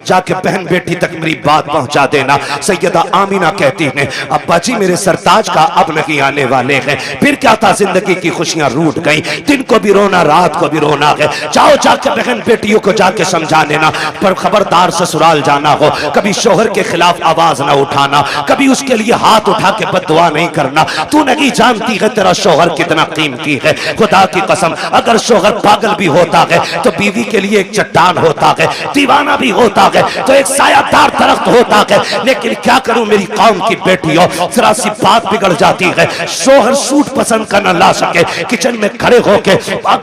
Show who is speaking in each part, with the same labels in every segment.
Speaker 1: जाके बहन बेटी तक मेरी बात पहुंचा देना। सैयदा आमीना कहती हैं अब्बा जी मेरे सरताज का अब नहीं आने वाले हैं। फिर क्या था, जिंदगी की खुशियां रूठ गई, दिन को भी रोना रात को भी रोना है। जाओ जाके बहन बेटियों को जाके समझा देना, पर खबरदार ससुराल जाना हो कभी शोहर के खिलाफ आवाज ना उठाना, कभी उसके लिए हाथ उठा के बददुआ नहीं करना। तू नहीं जानती है तेरा शोहर कितना कीमती है। खुदा की कसम अगर शोहर पागल भी होता है तो बीवी के लिए एक चट्टान होता है, दीवाना भी होता है तो एक सायादार दरख्त होता है। लेकिन क्या करूं मेरी कौम की बेटियों, जरा सी बात बिगड़ जाती है। शोहर सूट पसंद कर न ला सके, किचन में खड़े होके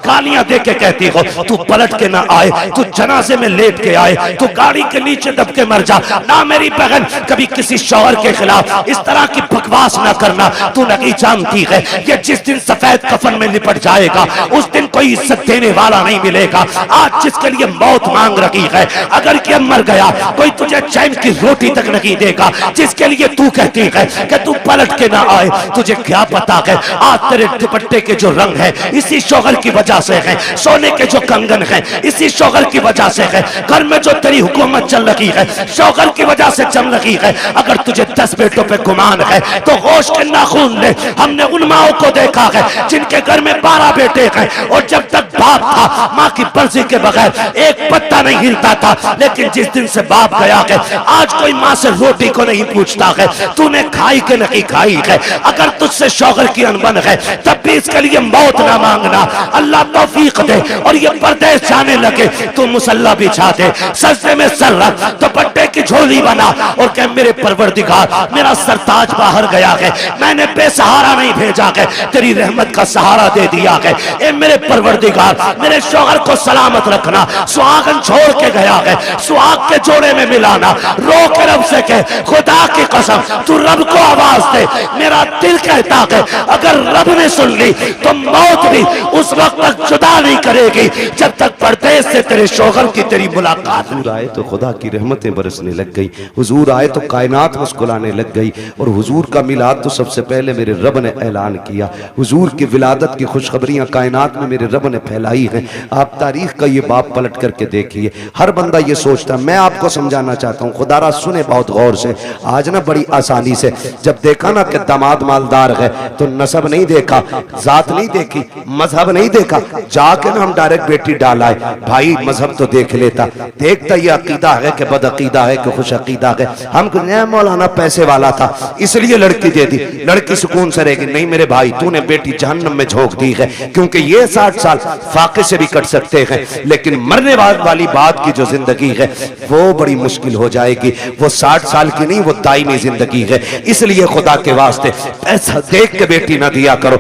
Speaker 1: गालियां दे के कहती हो तू पलट के ना आए, तू जनाजे में लेट के आए, तू गाड़ी के नीचे दब के मर जा। ना मेरी बहन कभी किसी शौहर के खिलाफ इस तरह की बकवास ना करना। तू नहीं जानती है ये जिस दिन सफेद कफन में लिपट जाएगा उस दिन कोई इज्जत देने वाला नहीं मिलेगा। आज जिसके लिए मौत मांग रही है अगर ये मर गया कोई तुझे चैन की रोटी तक नहीं देगा। जिसके लिए तू कहती है कि तू पलट के ना आए, तुझे क्या पता है आज तेरे दुपट्टे के जो रंग है इसी शौहर की वजह से है, सोने के जो कंगन है इसी शौहर की वजह से है, घर में जो तेरी हुकूमत चल रही है शौहर की वजह से चल रही है। अगर तुझे 10 बेटों पे गुमान है तो होश के नाखून ले। हमने उन माओं को देखा है जिनके घर में 12 बेटे हैं और जब तक बाप था माँ की मर्जी के बगैर एक पत्ता नहीं हिलता था। लेकिन जिस दिन से बाप गया है आज कोई माँ से रोटी को नहीं पूछता है तूने खाई के नहीं खाई है। अगर तुझसे शौहर की अनबन है तब भी इसके लिए मौत ना मांगना। अल्लाह तौफीक दे और ये परदेश जाने लगे तू मुसल्ला बिछा दे, सजदे में सर रख, दुपट्टे की झोली बना और कह मेरे परवरदिगार मेरा सरताज बाहर गया है, मैंने बेसहारा नहीं भेजा है, तेरी रहमत का सहारा दे दिया है। ए मेरे परवरदिगार मेरे शौहर को सलामत रखना। सुहागन छोड़ के गया है, सुहाग के जोड़े में मिलाना। रो के रब से कह खुदा की कसम तू रब को आवाज दे। मेरा दिल कहता है अगर रब ने सुन ली तो मौत भी उस वक्त तक जुदा नहीं करेगी जब तक परदेश से तेरे शौहर की तेरी मुलाकात।
Speaker 2: हुजूर आए तो खुदा की रहमतें बरसने लग गई, हुजूर आए तो कायनात मुस्कुराने लग गई। और हुजूर का मिलाद तो सबसे पहले मेरे रब ने ऐलान किया। हुजूर की विलादत की खुशखबरियां कायनात में मेरे रब ने फैलाई हैं। आप तारीख का ये बाप पलट करके देखिए। हर बंदा ये सोचता, मैं आपको समझाना चाहता हूँ, खुदारा सुने बहुत गौर से। आज ना बड़ी आसानी से जब देखा ना कि दामाद मालदार है तो नसब नहीं देखा, जात नहीं देखी, मजहब नहीं देखा, जाके ना हम डायरेक्ट बेटी डालाए। भाई मजहब तो देख लेता, देखता ये अकीदा है कि बद अकीदा है कि खुश अकीदा है। हम मौलाना पैसे वाला था इसलिए लड़की दे दी, लड़की सुकून से रहेगी। नहीं मेरे भाई तूने बेटी जहन्नम में झोंक दी है, क्योंकि ये 60 साल फाके से भी कट सकते हैं लेकिन मरने वाली बात की जो जिंदगी है वो बड़ी मुश्किल हो जाएगी। वो 60 साल की नहीं, वो दायमी जिंदगी है। इसलिए खुदा के वास्ते पैसा देख के बेटी ना दिया करो,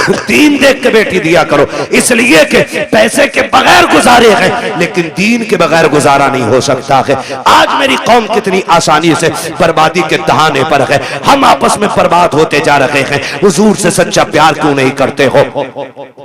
Speaker 2: दीन देख के बेटी दिया करो। इसलिए कि पैसे के बगैर गुजारे हैं लेकिन दीन के बगैर गुजारा नहीं हो सकता है। आज मेरी कौम कितनी आसानी से बर्बादी के दहाने पर है। हम आपस में बर्बाद होते जा रहे हैं। हुजूर से सच्चा प्यार क्यों नहीं करते हो?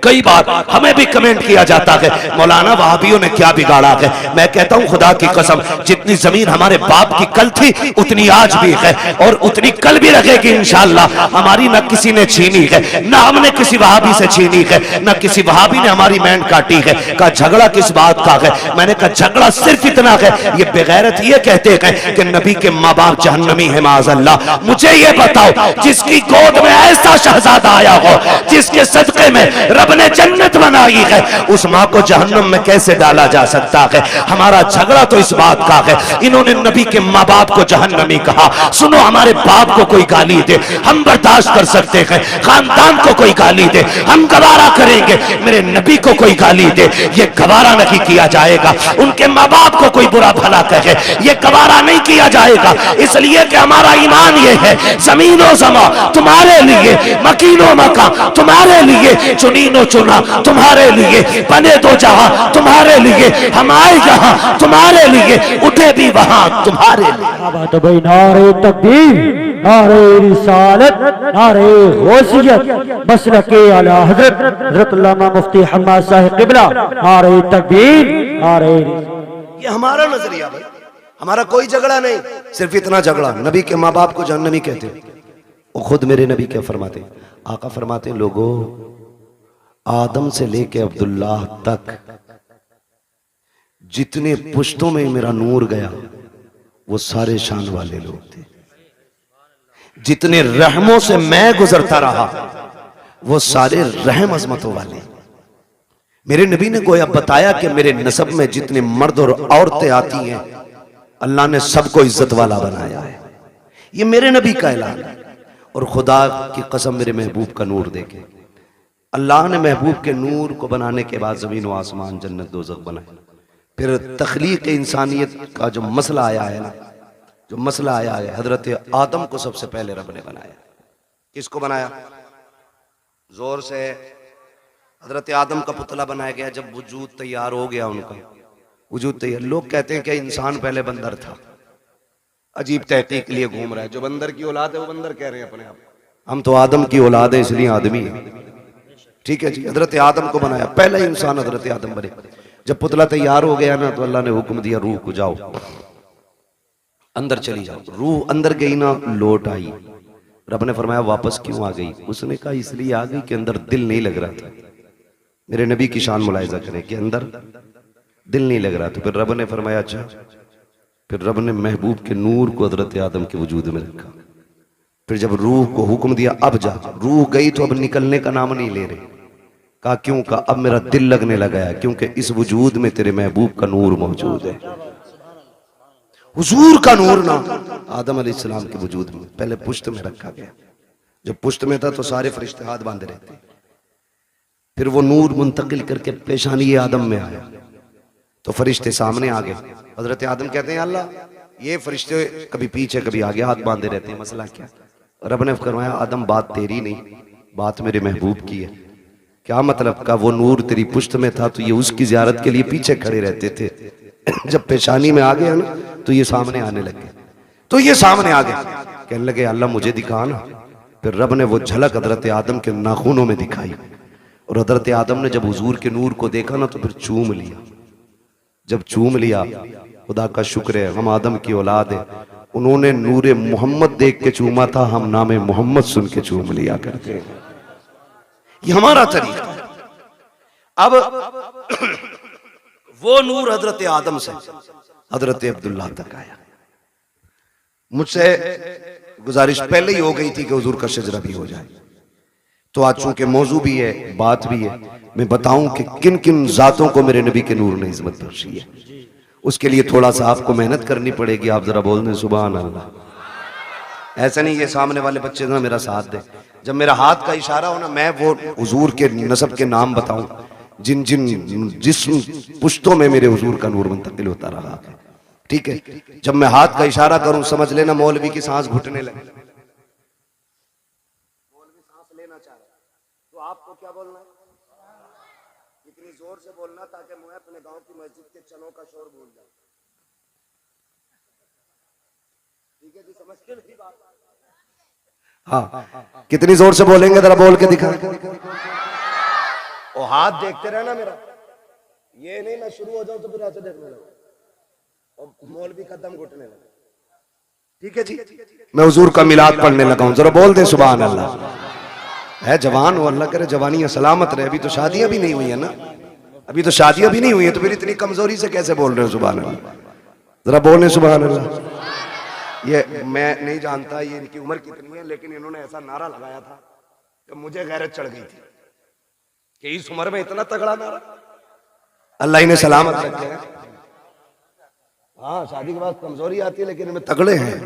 Speaker 2: कई बार हमें भी कमेंट किया जाता है मौलाना वहाबियों ने क्या बिगाड़ा है। मैं कहता हूं खुदा की कसम जितनी जमीन हमारे बाप की कल थी उतनी आज भी है और उतनी कल भी रहेगी इंशाअल्लाह। हमारी न किसी ने छीनी है, न हमने किसी वहाबी से छीनी है, न किसी वहाबी ने हमारी मैंड काटी है। का झगड़ा किस बात का है? मैंने कहा झगड़ा सिर्फ इतना है, ये बेगैरत ये कहते हैं कि नबी के माँ बाप जहन्नमी है माज़अल्लाह। मुझे ये बताओ जिसकी गोद में ऐसा शहजादा आया हो जिसके सदके में रब ने जन्नत बनाई है उस माँ को जहन्नम में कैसे डाला जा सकता है? हमारा झगड़ा तो इस बात का है, इन्होंने नबी के माँ बाप को जहन्नमी कहा। सुनो हमारे बाप को कोई गाली दे हम बर्दाश्त कर सकते हैं, खानदान को कोई गाली दे हम गवारा करेंगे, मेरे नबी को कोई गाली दे ये गवारा नहीं किया जाएगा। उनके माँ बाप को कोई बुरा भला कहे ये गवारा नहीं किया जाएगा। इसलिए कि हमारा ईमान ये है जमीनो जमा तुम्हारे लिए, मकीनो मका तुम्हारे लिए, चुनीनो चुना तुम्हारे लिए, बने दो जहां तुम्हारे लिए, हम आए यहाँ तुम्हारे लिए, उठे भी वहां तुम्हारे लिए।
Speaker 3: तो भाई नारे तकबीर, नारे रिसालत, नारे गौसियत, मसलके आला हजरत हजरत अल्लामा मुफ्ती हम्माद साहिब क़िबला, नारे तकबीर, नारे।
Speaker 2: ये हमारा नजरिया भाई, हमारा कोई झगड़ा नहीं। सिर्फ इतना झगड़ा नबी के माँ बाप को जहन्नमी कहते हैं। वो खुद मेरे नबी क्या फरमाते, आका फरमाते लोगों आदम से लेके अब्दुल्लाह तक जितने पुश्तों में मेरा नूर गया वो सारे शान वाले लोग थे। जितने रहमों से मैं गुजरता रहा वो सारे रहम अजमतों वाले। मेरे नबी ने गोया बताया कि मेरे नसब में जितने मर्द और औरतें आती हैं अल्लाह ने सबको इज्जत वाला बनाया है। ये मेरे नबी का ऐलान है। और खुदा की कसम मेरे महबूब का नूर देखे, अल्लाह ने महबूब के नूर को बनाने के बाद ज़मीन व आसमान जन्नत दोज़ख बनाए। फिर तख्लीक इंसानियत का जो मसला आया है ना, जो मसला आया है, हजरत आदम को सबसे पहले रब ने बनाया। किसको बनाया? जोर से। हजरत आदम का पुतला बनाया गया। जब वजूद तैयार हो गया, उनका वजूद तैयार, लोग कहते हैं कि इंसान पहले बंदर था। अजीब तहकीक के लिए घूम रहा है। जो बंदर की औलाद है वो बंदर कह रहे हैं अपने आप। हम तो आदम की औलाद है इसलिए आदमी है। ठीक है जी। हजरत आदम को बनाया, पहला इंसान हजरत आदम बने। जब पुतला तैयार हो गया ना तो अल्लाह ने हुक्म दिया रूह को जाओ अंदर चली जाओ। रूह अंदर गई ना, लौट आई। रब ने फरमाया वापस क्यों आ गई? उसने कहा इसलिए आ गई कि अंदर दिल नहीं लग रहा था। मेरे नबी की शान मुलाहिजा करें कि अंदर दिल नहीं लग रहा। तो फिर रब ने फरमाया अच्छा। फिर रब ने महबूब के नूर को हजरत आदम के वजूद में रखा। फिर जब रूह को हुक्म दिया अब जा, रूह गई तो अब निकलने का नाम नहीं ले रहे। कहा क्यों? कहा अब मेरा दिल लगने लगा है, क्योंकि इस वजूद में तेरे महबूब का नूर मौजूद है। हुजूर का नूर ना आदम अलैहिस्सलाम के वजूद में पहले पुश्त में रखा गया। जब पुश्त में था तो सारे फरिश्ते हाथ बांधे रहते। फिर वो नूर मुंतकिल करके पेशानी आदम में आया तो फरिश्ते सामने आ गए। हजरत आदम कहते हैं अल्लाह ये फरिश्ते कभी पीछे कभी आगे हाथ बांधे रहते हैं, मसला क्या? रब ने फरमाया आदम बात तेरी नहीं, बात मेरे महबूब की है। क्या मतलब? का वो नूर तेरी पुश्त में था तो ये उसकी जियारत के लिए पीछे खड़े रहते थे। जब पेशानी में आ गया ना तो ये सामने आने लगे। तो ये सामने आ गए, कहने लगे अल्लाह मुझे दिखा ना। फिर रब ने वो झलक हजरत आदम के नाखूनों में दिखाई। और हजरत आदम ने जब हुजूर के नूर को देखा ना तो फिर चूम लिया। जब चूम लिया, खुदा का शुक्र है हम आदम की औलाद है। उन्होंने नूरे मोहम्मद देख के चूमा था, हम नामे मोहम्मद सुन के चूम लिया करते हैं। ये हमारा तरीका है। अब वो नूर हजरत आदम से हजरत अब्दुल्लाह तक आया। मुझसे गुजारिश पहले ही हो गई थी कि हुजूर का शजरा भी हो जाए। तो आज चूंकि मौजू भी है, बात भी है, मैं बताऊं कि किन किन जातों को मेरे नबी के नूर ने इज्जत बख्शी है। उसके लिए थोड़ा सा आपको मेहनत करनी पड़ेगी। आप जरा बोल दें सुभान अल्लाह। ऐसा नहीं ये सामने वाले बच्चे ना मेरा साथ दे। जब मेरा हाथ का इशारा हो ना, मैं वो हुजूर के नसब के नाम बताऊं जिन जिन जिस्म पुश्तों में मेरे हुजूर का नूर मुंतकिल होता रहा है। ठीक है, जब मैं हाथ का इशारा करूं समझ लेना मौलवी की सांस घुटने लगे। मौलवी सांस लेना चाह रहा है तो आपको क्या बोलना है? इतनी जोर से बोलना ताकि मैं अपने गांव की मस्जिद के चनों का शोर भूल जाऊं। ठीक है जी, समझ के नहीं बात? हाँ, कितनी जोर से बोलेंगे जरा बोल के दिखा। और हाथ देखते रहना मेरा, ये नहीं मैं शुरू हो जाऊं तो फिर ऐसे देखने लगो और मौलवी का दम घुटने लगा। ठीक है जी, मैं हुजूर का मिलाद पढ़ने लगा हूं, जरा बोल दे सुभान अल्लाह। है जवान हो, अल्लाह करे जवानियां सलामत रहे। अभी तो शादियां भी नहीं हुई है ना, अभी तो शादियां भी नहीं हुई है, तो फिर इतनी कमजोरी से कैसे बोल रहे हो सुभान अल्लाह? जरा बोले सुभान अल्लाह। ये मैं नहीं जानता ये इनकी उम्र कितनी है, लेकिन इन्होंने ऐसा नारा लगाया था कि मुझे गैरत चढ़ गई थी कि इस उम्र में इतना तगड़ा नारा। अल्लाह इन्हें सलामत रखे। हाँ, शादी के बाद कमजोरी आती है लेकिन इनमें तगड़े हैं।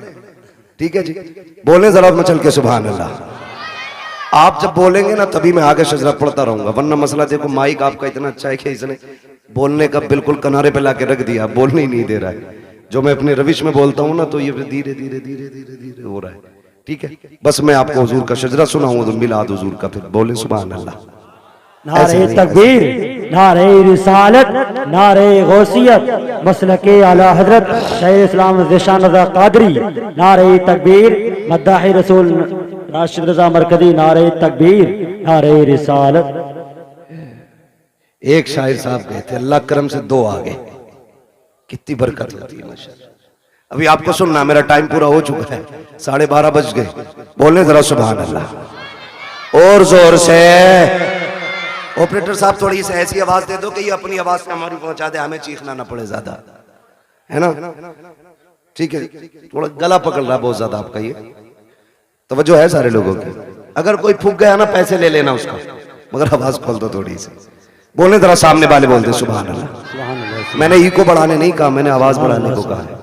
Speaker 2: ठीक है जी, बोले जरा मचल के सुभान अल्लाह। आप जब बोलेंगे ना तभी मैं आगे शजरा पढ़ता रहूंगा, वरना मसला देखो माइक आपका इतना अच्छा है कि इसने बोलने का बिल्कुल किनारे पे लाके रख दिया, बोलने ही नहीं दे रहा है। जो मैं अपने रविश में बोलता हूँ ना तो ये धीरे धीरे धीरे धीरे धीरे हो रहा है। ठीक है, बस मैं आपको हुजूर का शजरा सुनाऊंगा तो मिलाद हुजूर का, फिर बोले सुभान अल्लाह।
Speaker 3: नारे तकबीर, नारे रिसालत, नारे गौसियत, मसलके आला हजरत शेख इस्लाम ज़िशान रज़ा कादरी, नारे तकबीर, मद्दाही रसूल राशिद रज़ा मरकजी, नारे तकबीर, नारे रिसालत।
Speaker 2: एक शायर साहब गए थे, अल्लाह करम से दो आ गए। कितनी बरकत होती है माशाअल्लाह। अभी आपको सुनना, मेरा टाइम पूरा हो चुका है, 12:30 बज गए। बोले जरा सुभान अल्लाह और जोर से। ऑपरेटर साहब थोड़ी सी ऐसी आवाज दे दो कि ये अपनी आवाज से हमारी पहुंचा दे, हमें चीखना ना पड़े ज्यादा, है ना? ठीक है, थोड़ा गला पकड़ रहा बहुत ज्यादा आपका, ये तवज्जो है सारे लोगों की। अगर कोई फूक गया ना पैसे ले लेना उसका, मगर आवाज खोल दो थोड़ी सी, बोले जरा सामने वाले बोलते सुभान अल्लाह। मैंने ई को बढ़ाने नहीं कहा, मैंने आवाज बढ़ाने को कहा है,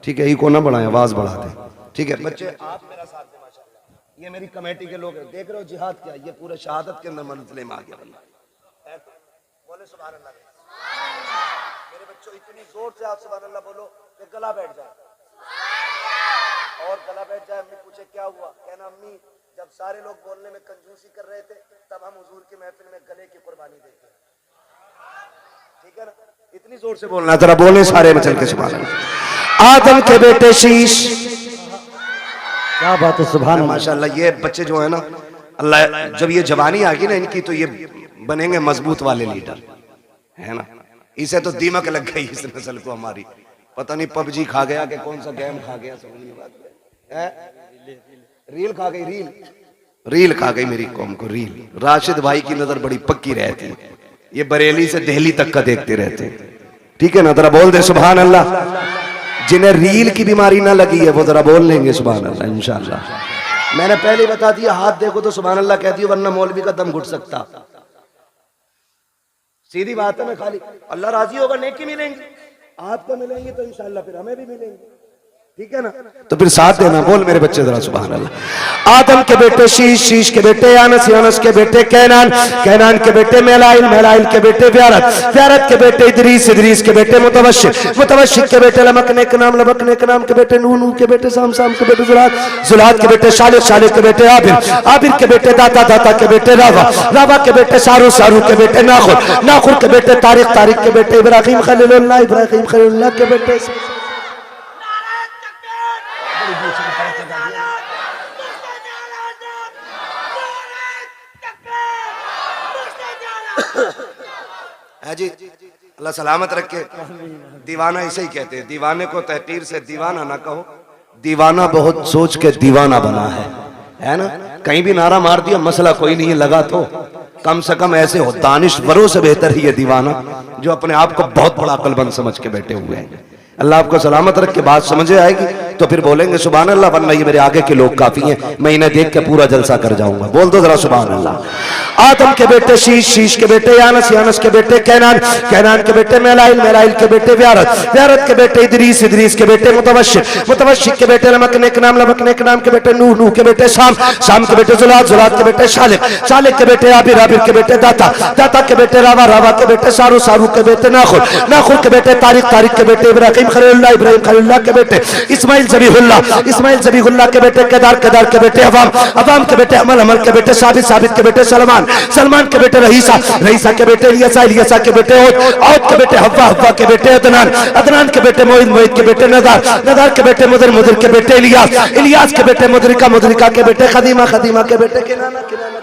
Speaker 2: ठीक है। ई को ना बढ़ाए, आवाज बढ़ा दे, ठीक है। बच्चे आप मेरा साथ दें, माशाल्लाह। ये मेरी कमेटी के लोग हैं, देख रहे हो जिहाद क्या, ये पूरे शहादत के अंदर मंजिले में आ गया बंदा। बोले सुभान अल्लाह। मेरे बच्चों इतनी जोर से आप सुभान अल्लाह बोलो कि गला बैठ जाए, और गला बैठ जाए। अम्मी पूछे क्या हुआ, कहना अम्मी जब सारे लोग बोलने में कंजूसी कर रहे थे तब हम हुजूर की महफिल में गले की कुर्बानी देते, ठीक है ना। इतनी जोर से बोलना, जरा बोले सारे में चल के सुभान अल्लाह। आदम के बेटे शीश,
Speaker 3: क्या बात है, सुभान अल्लाह।
Speaker 2: माशाल्लाह। ये बच्चे जो है ना, अल्लाह जब ये जवानी आ गई ना इनकी, तो ये बनेंगे मजबूत वाले लीडर, है ना। इसे तो दीमक लग गई इस नस्ल को हमारी, पता नहीं पबजी खा गया कि कौन सा गेम खा गया, समझ नहीं बात है। रील खा गई, रील खा गई मेरी कौम को, रील। राशिद भाई की नजर बड़ी पक्की रहती है, ये बरेली से दिल्ली तक का देखते रहते हैं, ठीक है ना। जरा बोल दे सुभान अल्लाह। जिन्हें रील की बीमारी ना लगी है वो जरा बोल लेंगे सुभान अल्लाह इंशाअल्लाह। मैंने पहले बता दिया, हाथ देखो तो सुभान अल्लाह कह दियो, वरना मौलवी का दम घुट सकता। सीधी बात है ना, खाली अल्लाह राजी होगा नेकी मिलेंगी, आपको मिलेंगी तो इंशाअल्लाह फिर हमें भी मिलेंगी, ठीक है ना। तो फिर साथ देना, बोल मेरे बच्चे जरा सुभान अल्लाह। आदम के बेटे शीश, शीश के बेटे यानस, यानस के बेटे कैनान, कैनान के बेटे मेलाइल, मेलाइल के बेटे व्यारत, व्यारत के बेटे इदरीस, इदरीस के बेटे मुतवशिक, मुतवशिक के बेटे लमकने के नाम, लमकने के नाम के बेटे नूह, नूह के बेटे साम, साम के बेटे जुलाद, जुलाद के बेटे शालिक, शालिक के बेटे आबिर, आबिर के बेटे दाता, दाता के बेटे रावा, रावा के बेटे सारू, सारू के बेटे नाखुर, नाखुर के बेटे तारिक, तारिक के बेटे इब्राहिम खलीलुल्लाह, इब्राहिम खलीलुल्लाह के बेटे। है जी, अल्लाह सलामत रखे। दीवाना इसे ही कहते हैं, दीवाने को तहकीर से दीवाना ना कहो, दीवाना बहुत सोच के दीवाना बना है ना। कहीं भी नारा मार दिया, मसला कोई नहीं लगा तो कम से कम ऐसे हो, दानिशवरों से बेहतर ही ये दीवाना जो अपने आप को बहुत बड़ा अक्लमंद समझ के बैठे हुए हैं। अल्लाह आपको सलामत रख के बात समझे आएगी तो फिर बोलेंगे सुभान अल्लाह, वरना ये मेरे आगे के लोग काफी हैं, मैं इन्हें देख के पूरा जलसा कर जाऊंगा। बोल दो जरा सुभान अल्लाह। आदम के बेटे शीश, शीश के बेटे यानस, यानस के बेटे कैनान, कैनान के बेटे मेलाइल, मेलाइल के बेटे व्यारत, व्यारत के बेटे इदरीस, इदरीस के बेटे मुतवशिक, मुतवशिक के बेटे लमकने के नाम, लमकने के नाम के बेटे नूह, नूह के बेटे शाम, शाम के बेटे जुलाद, जुलाद के बेटे शालिक, शालिक के बेटे आबिर, आबिर के बेटे दाता, दाता के बेटे रावा, रावा के बेटे सारू, सारू के बेटे नाखुर, नाखुर के बेटे तारिक, तारिक के बेटे इब्राहिम खलीलुल्लाह, इब्राहिम खलीलुल्लाह के बेटे इस्माइल ज़बीहुल्लाह, इस्माइल ज़बीहुल्लाह के बेटे केदार, केदार के बेटे अवाम, अवाम के बेटे अमल, अमल के बेटे साबित, साबित के बेटे सलमान, सलमान के बेटे रहीसा, रहीसा के बेटे इलियासा, इलियासा के बेटे औद, औद के बेटे हव्वा, हव्वा के बेटे अदनान, अदनान के बेटे मोइद, मोइद के बेटे नदार, नदार के बेटे मुदर, मुदर के बेटे इलियास, इलियास के बेटे मुदरिका, मुदरिका के बेटे खदीमा, खदीमा के बेटे किनाना, किनाना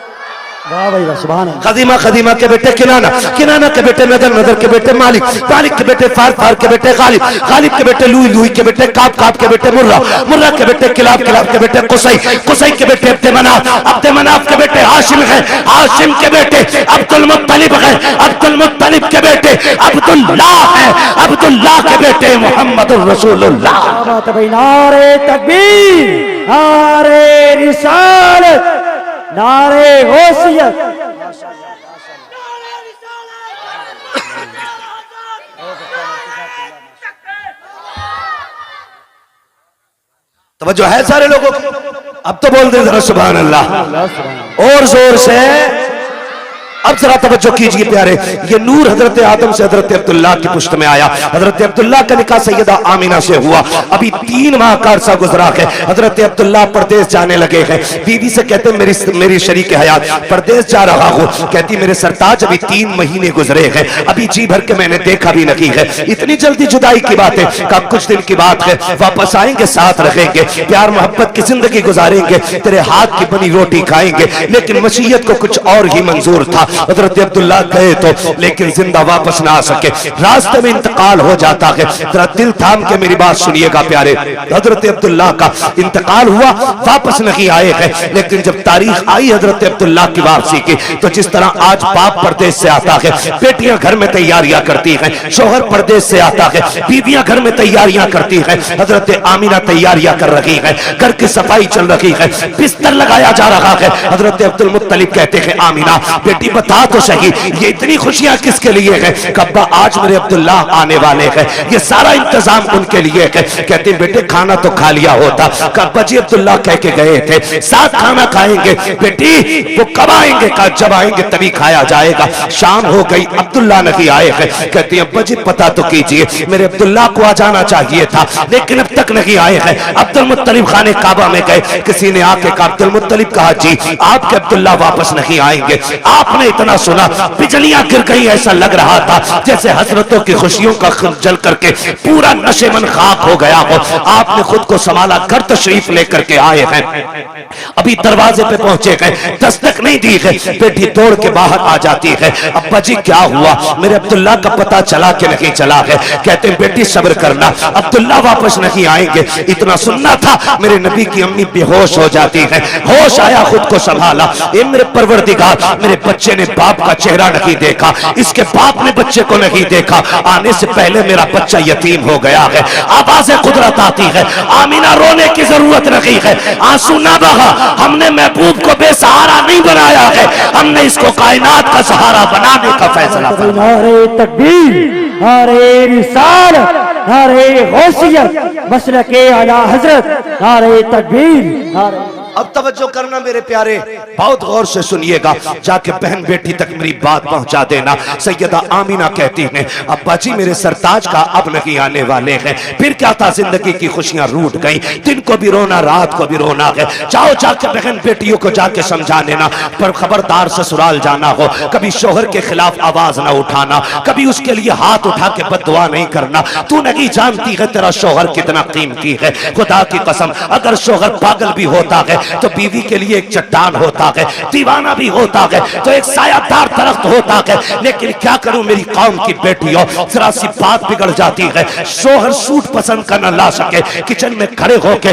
Speaker 3: वाह भाई वाह, सुभान अल्लाह।
Speaker 2: खदीमा, खदीमा के बेटे किनाना, किनाना के बेटे नदर, नदर के बेटे मालिक, मालिक के बेटे फार, फार के बेटे गालिब, गालिब के बेटे लुई, लुई के बेटे काब, काब के बेटे मुर्रा, मुर्रा के बेटे किलाब, किलाब के बेटे कुसै, कुसै के बेटे अब्दे मनाफ, अब्दे मनाफ के बेटे हाशिम है, हाशिम के बेटे अब्दुल मुत्तलिब है, अब्दुल मुत्तलिब के बेटे अब्दुल्लाह है, अब्दुल्लाह के बेटे मुहम्मदुर रसूलुल्लाह।
Speaker 3: क्या बात है भाई, नारे तकबीर, नारे रिसालत, नारे गौसियत।
Speaker 2: तवज्जो है सारे लोगों की? अब तो बोल दे जरा सुभान अल्लाह और जोर से। अब जरा तवज्जो कीजिए प्यारे, ये नूर हजरत आदम से हजरत अब्दुल्लाह की पुश्त में आया। हजरत अब्दुल्लाह का निकाह सैयदा आमिना से हुआ। अभी 3 माह का अरसा गुजरा है, हजरत अब्दुल्लाह परदेश जाने लगे हैं। बीवी से कहते मेरी शरीक हयात परदेश जा रहा हूँ। कहती मेरे सरताज अभी 3 महीने गुजरे हैं, अभी जी भर के मैंने देखा भी नहीं है, इतनी जल्दी जुदाई की बात है? का कुछ दिन की बात है, वापस आएंगे, साथ रहेंगे, प्यार मोहब्बत की जिंदगी गुजारेंगे, तेरे हाथ की बनी रोटी खाएंगे। लेकिन मसीयत को कुछ और ही मंजूर था।
Speaker 1: हजरत अब्दुल्ला गए तो लेकिन जिंदा वापस ना आ सके, रास्ते में इंतकाल हो जाता है। जरा दिल थाम के मेरी बात सुनिएगा प्यारे, हजरत अब्दुल्ला का इंतकाल हुआ, वापस नहीं आए हैं। लेकिन जब तारीख आई हजरत अब्दुल्ला की वापसी की, तो जिस तरह आज बाप परदेश से आता है, बेटियां घर में तैयारियां करती हैं, शोहर परदेश से आता है, बीवियां घर में तैयारियां करती हैं, हजरत आमीना तैयारियां कर रही है, घर की सफाई चल रही है, बिस्तर लगाया जा रहा है। हजरत अब्दुल मुत्तलिब कहते हैं आमीना बेटी बता तो सही ये इतनी खुशियां किसके लिए है? कब्बा आज मेरे अब्दुल्ला आने वाले हैं, ये सारा इंतजाम उनके लिए है। कहते बेटे खाना तो खा लिया होता, कब्बा जी अब्दुल्ला कह के गए थे साथ खाना खाएंगे। बेटी वो कब आएंगे? कहा जब आएंगे तभी खाया जाएगा। शाम हो गई, अब्दुल्ला नहीं आए हैं। कहते हैं अब्बा जी पता तो कीजिए, मेरे अब्दुल्ला को आ जाना चाहिए था, लेकिन अब तक नहीं आए हैं। अब्दुल मुत्तलिब खाने काबा में गए, किसी ने आके कहा अब्दुल मुत्तलिब कहा जी आपके अब्दुल्ला वापस नहीं आएंगे। आपने इतना सुना, बिजलियां गिर गई, ऐसा लग रहा था जैसे हसरतों की खुशियों का जल करके पूरा नशेमन खाक हो गया हो। आपने खुद को संभाला, घर तशरीफ लेकर के आए हैं, अभी दरवाजे पे पहुंचे गए, दस्तक नहीं दी है, बेटी दौड़ के बाहर आ जाती है। अब्बा जी क्या हुआ? मेरे अब्दुल्ला का पता चला कि नहीं चला है? कहते हैं बेटी सब्र करना, अब्दुल्ला वापस नहीं आएंगे। इतना सुनना था, मेरे नबी की अम्मी बेहोश हो जाती है, होश आया, खुद को संभाला, ये मेरे परवरदिगार मेरे बच्चे ने बाप का चेहरा नहीं देखा, इसके बाप ने बच्चे को नहीं देखा, आने से पहले मेरा बच्चा यतीम हो गया है। आवाज़ कुदरत आती है, आमीना रोने की जरूरत नहीं है, आंसू ना बहा, हमने महबूब को बेसहारा नहीं बनाया है, हमने इसको कायनात का सहारा बनाने का फैसला किया।
Speaker 3: नारे तकबीर, नारे रिसालत, नारे गौसियत, मसलके आला हजरत, नारे तकबीर, नारे।
Speaker 1: अब तवज्जो करना मेरे प्यारे, बहुत गौर से सुनिएगा, जाके बहन बेटी तक मेरी बात पहुंचा देना। सैयदा आमीना कहती हैं अब्बा जी मेरे सरताज का अब नहीं आने वाले हैं। फिर क्या था, जिंदगी की खुशियां रूठ गई, दिन को भी रोना रात को भी रोना है। जाओ जाके बहन बेटियों को जाके समझा देना, पर खबरदार ससुराल जाना हो कभी शोहर के खिलाफ आवाज ना उठाना, कभी उसके लिए हाथ उठा के बददुआ नहीं करना। तू नहीं जानती है तेरा शोहर कितना कीमती है, खुदा की कसम अगर शोहर पागल भी होता है तो बीवी के लिए एक चट्टान होता है, दीवाना भी होता है तो एक सायादार दरख्त होता है। लेकिन क्या करूं मेरी कौम की बेटियों, जरा सी बात बिगड़ जाती है, शोहर सूट पसंद कर न ला सके, किचन में खड़े होके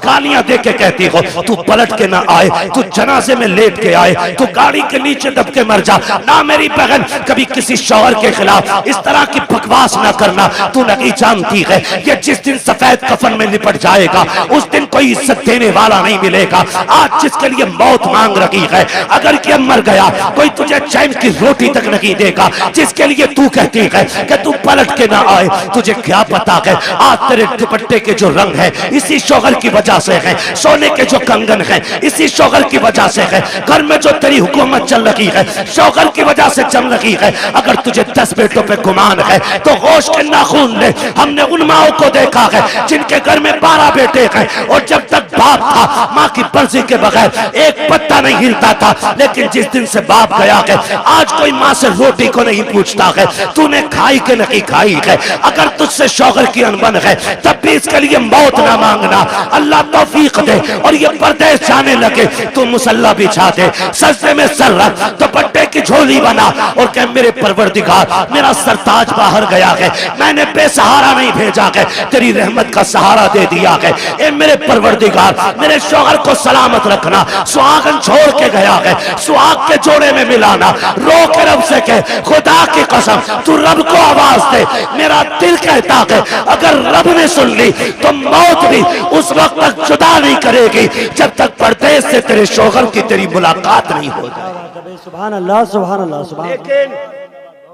Speaker 1: गालियां दे के कहती हो तू पलट के ना आए, तू जनाजे में लेट के आए, तू गाड़ी के नीचे दब के मर जा। ना मेरी बहन कभी किसी शोहर के खिलाफ इस तरह की बकवास ना करना। तू नहीं जानती है ये जिस दिन सफेद कफन में लिपट जाएगा उस दिन कोई इज्जत देने वाला नहीं मिलेगा। आज जिसके लिए मौत मांग रही है, अगर कि मर गया कोई तुझे चैन की रोटी तक नहीं देगा। जिसके लिए तू कहती है कि तू पलट के ना आए, तुझे क्या पता है आज तेरे दुपट्टे के जो रंग है इसी शोहर की वजह से है, सोने के जो कंगन है इसी शोहर की वजह से है, घर में जो तेरी हुकूमत चल रही है शोहर की वजह से चल रही है। अगर तुझे 10 बेटों पे गुमान है तो होश के नाखून ले। हमने उन माओं को देखा है जिनके घर में 12 बेटे हैं और जब तक बाप था माँ की मर्जी के बगैर एक पत्ता नहीं हिलता था, लेकिन जिस दिन से बाप गया है आज कोई माँ से रोटी को नहीं पूछता है तूने खाई के नहीं खाई है। अगर तुझसे शौहर की अनबन है तब भी इसके लिए मौत ना मांगना, अल्लाह तौफीक दे और ये परदेश जाने लगे तू मुसल्ला बिछा दे, सजदे में सर रख, दुपट्टे की झोली बना और कह मेरे परवरदिगार मेरा सरताज बाहर गया है, मैंने बेसहारा नहीं भेजा है, तेरी रहमत का सहारा दे दिया है। ए मेरे परवरदिगार मेरे शौहर को सलामत रखना, सुहागन छोड़ के गया है सुहाग के जोड़े में मिलाना, रो के रब से कह खुदा की कसम तू रब को आवाज दे। मेरा दिल कहता है अगर रब ने सुन ली तो मौत भी उस वक्त तक जुदा नहीं करेगी जब तक परदेश से तेरे शौहर की तेरी मुलाकात नहीं हो जाए।
Speaker 3: सुभान अल्लाह, सुभान अल्लाह, सुभान।
Speaker 1: लेकिन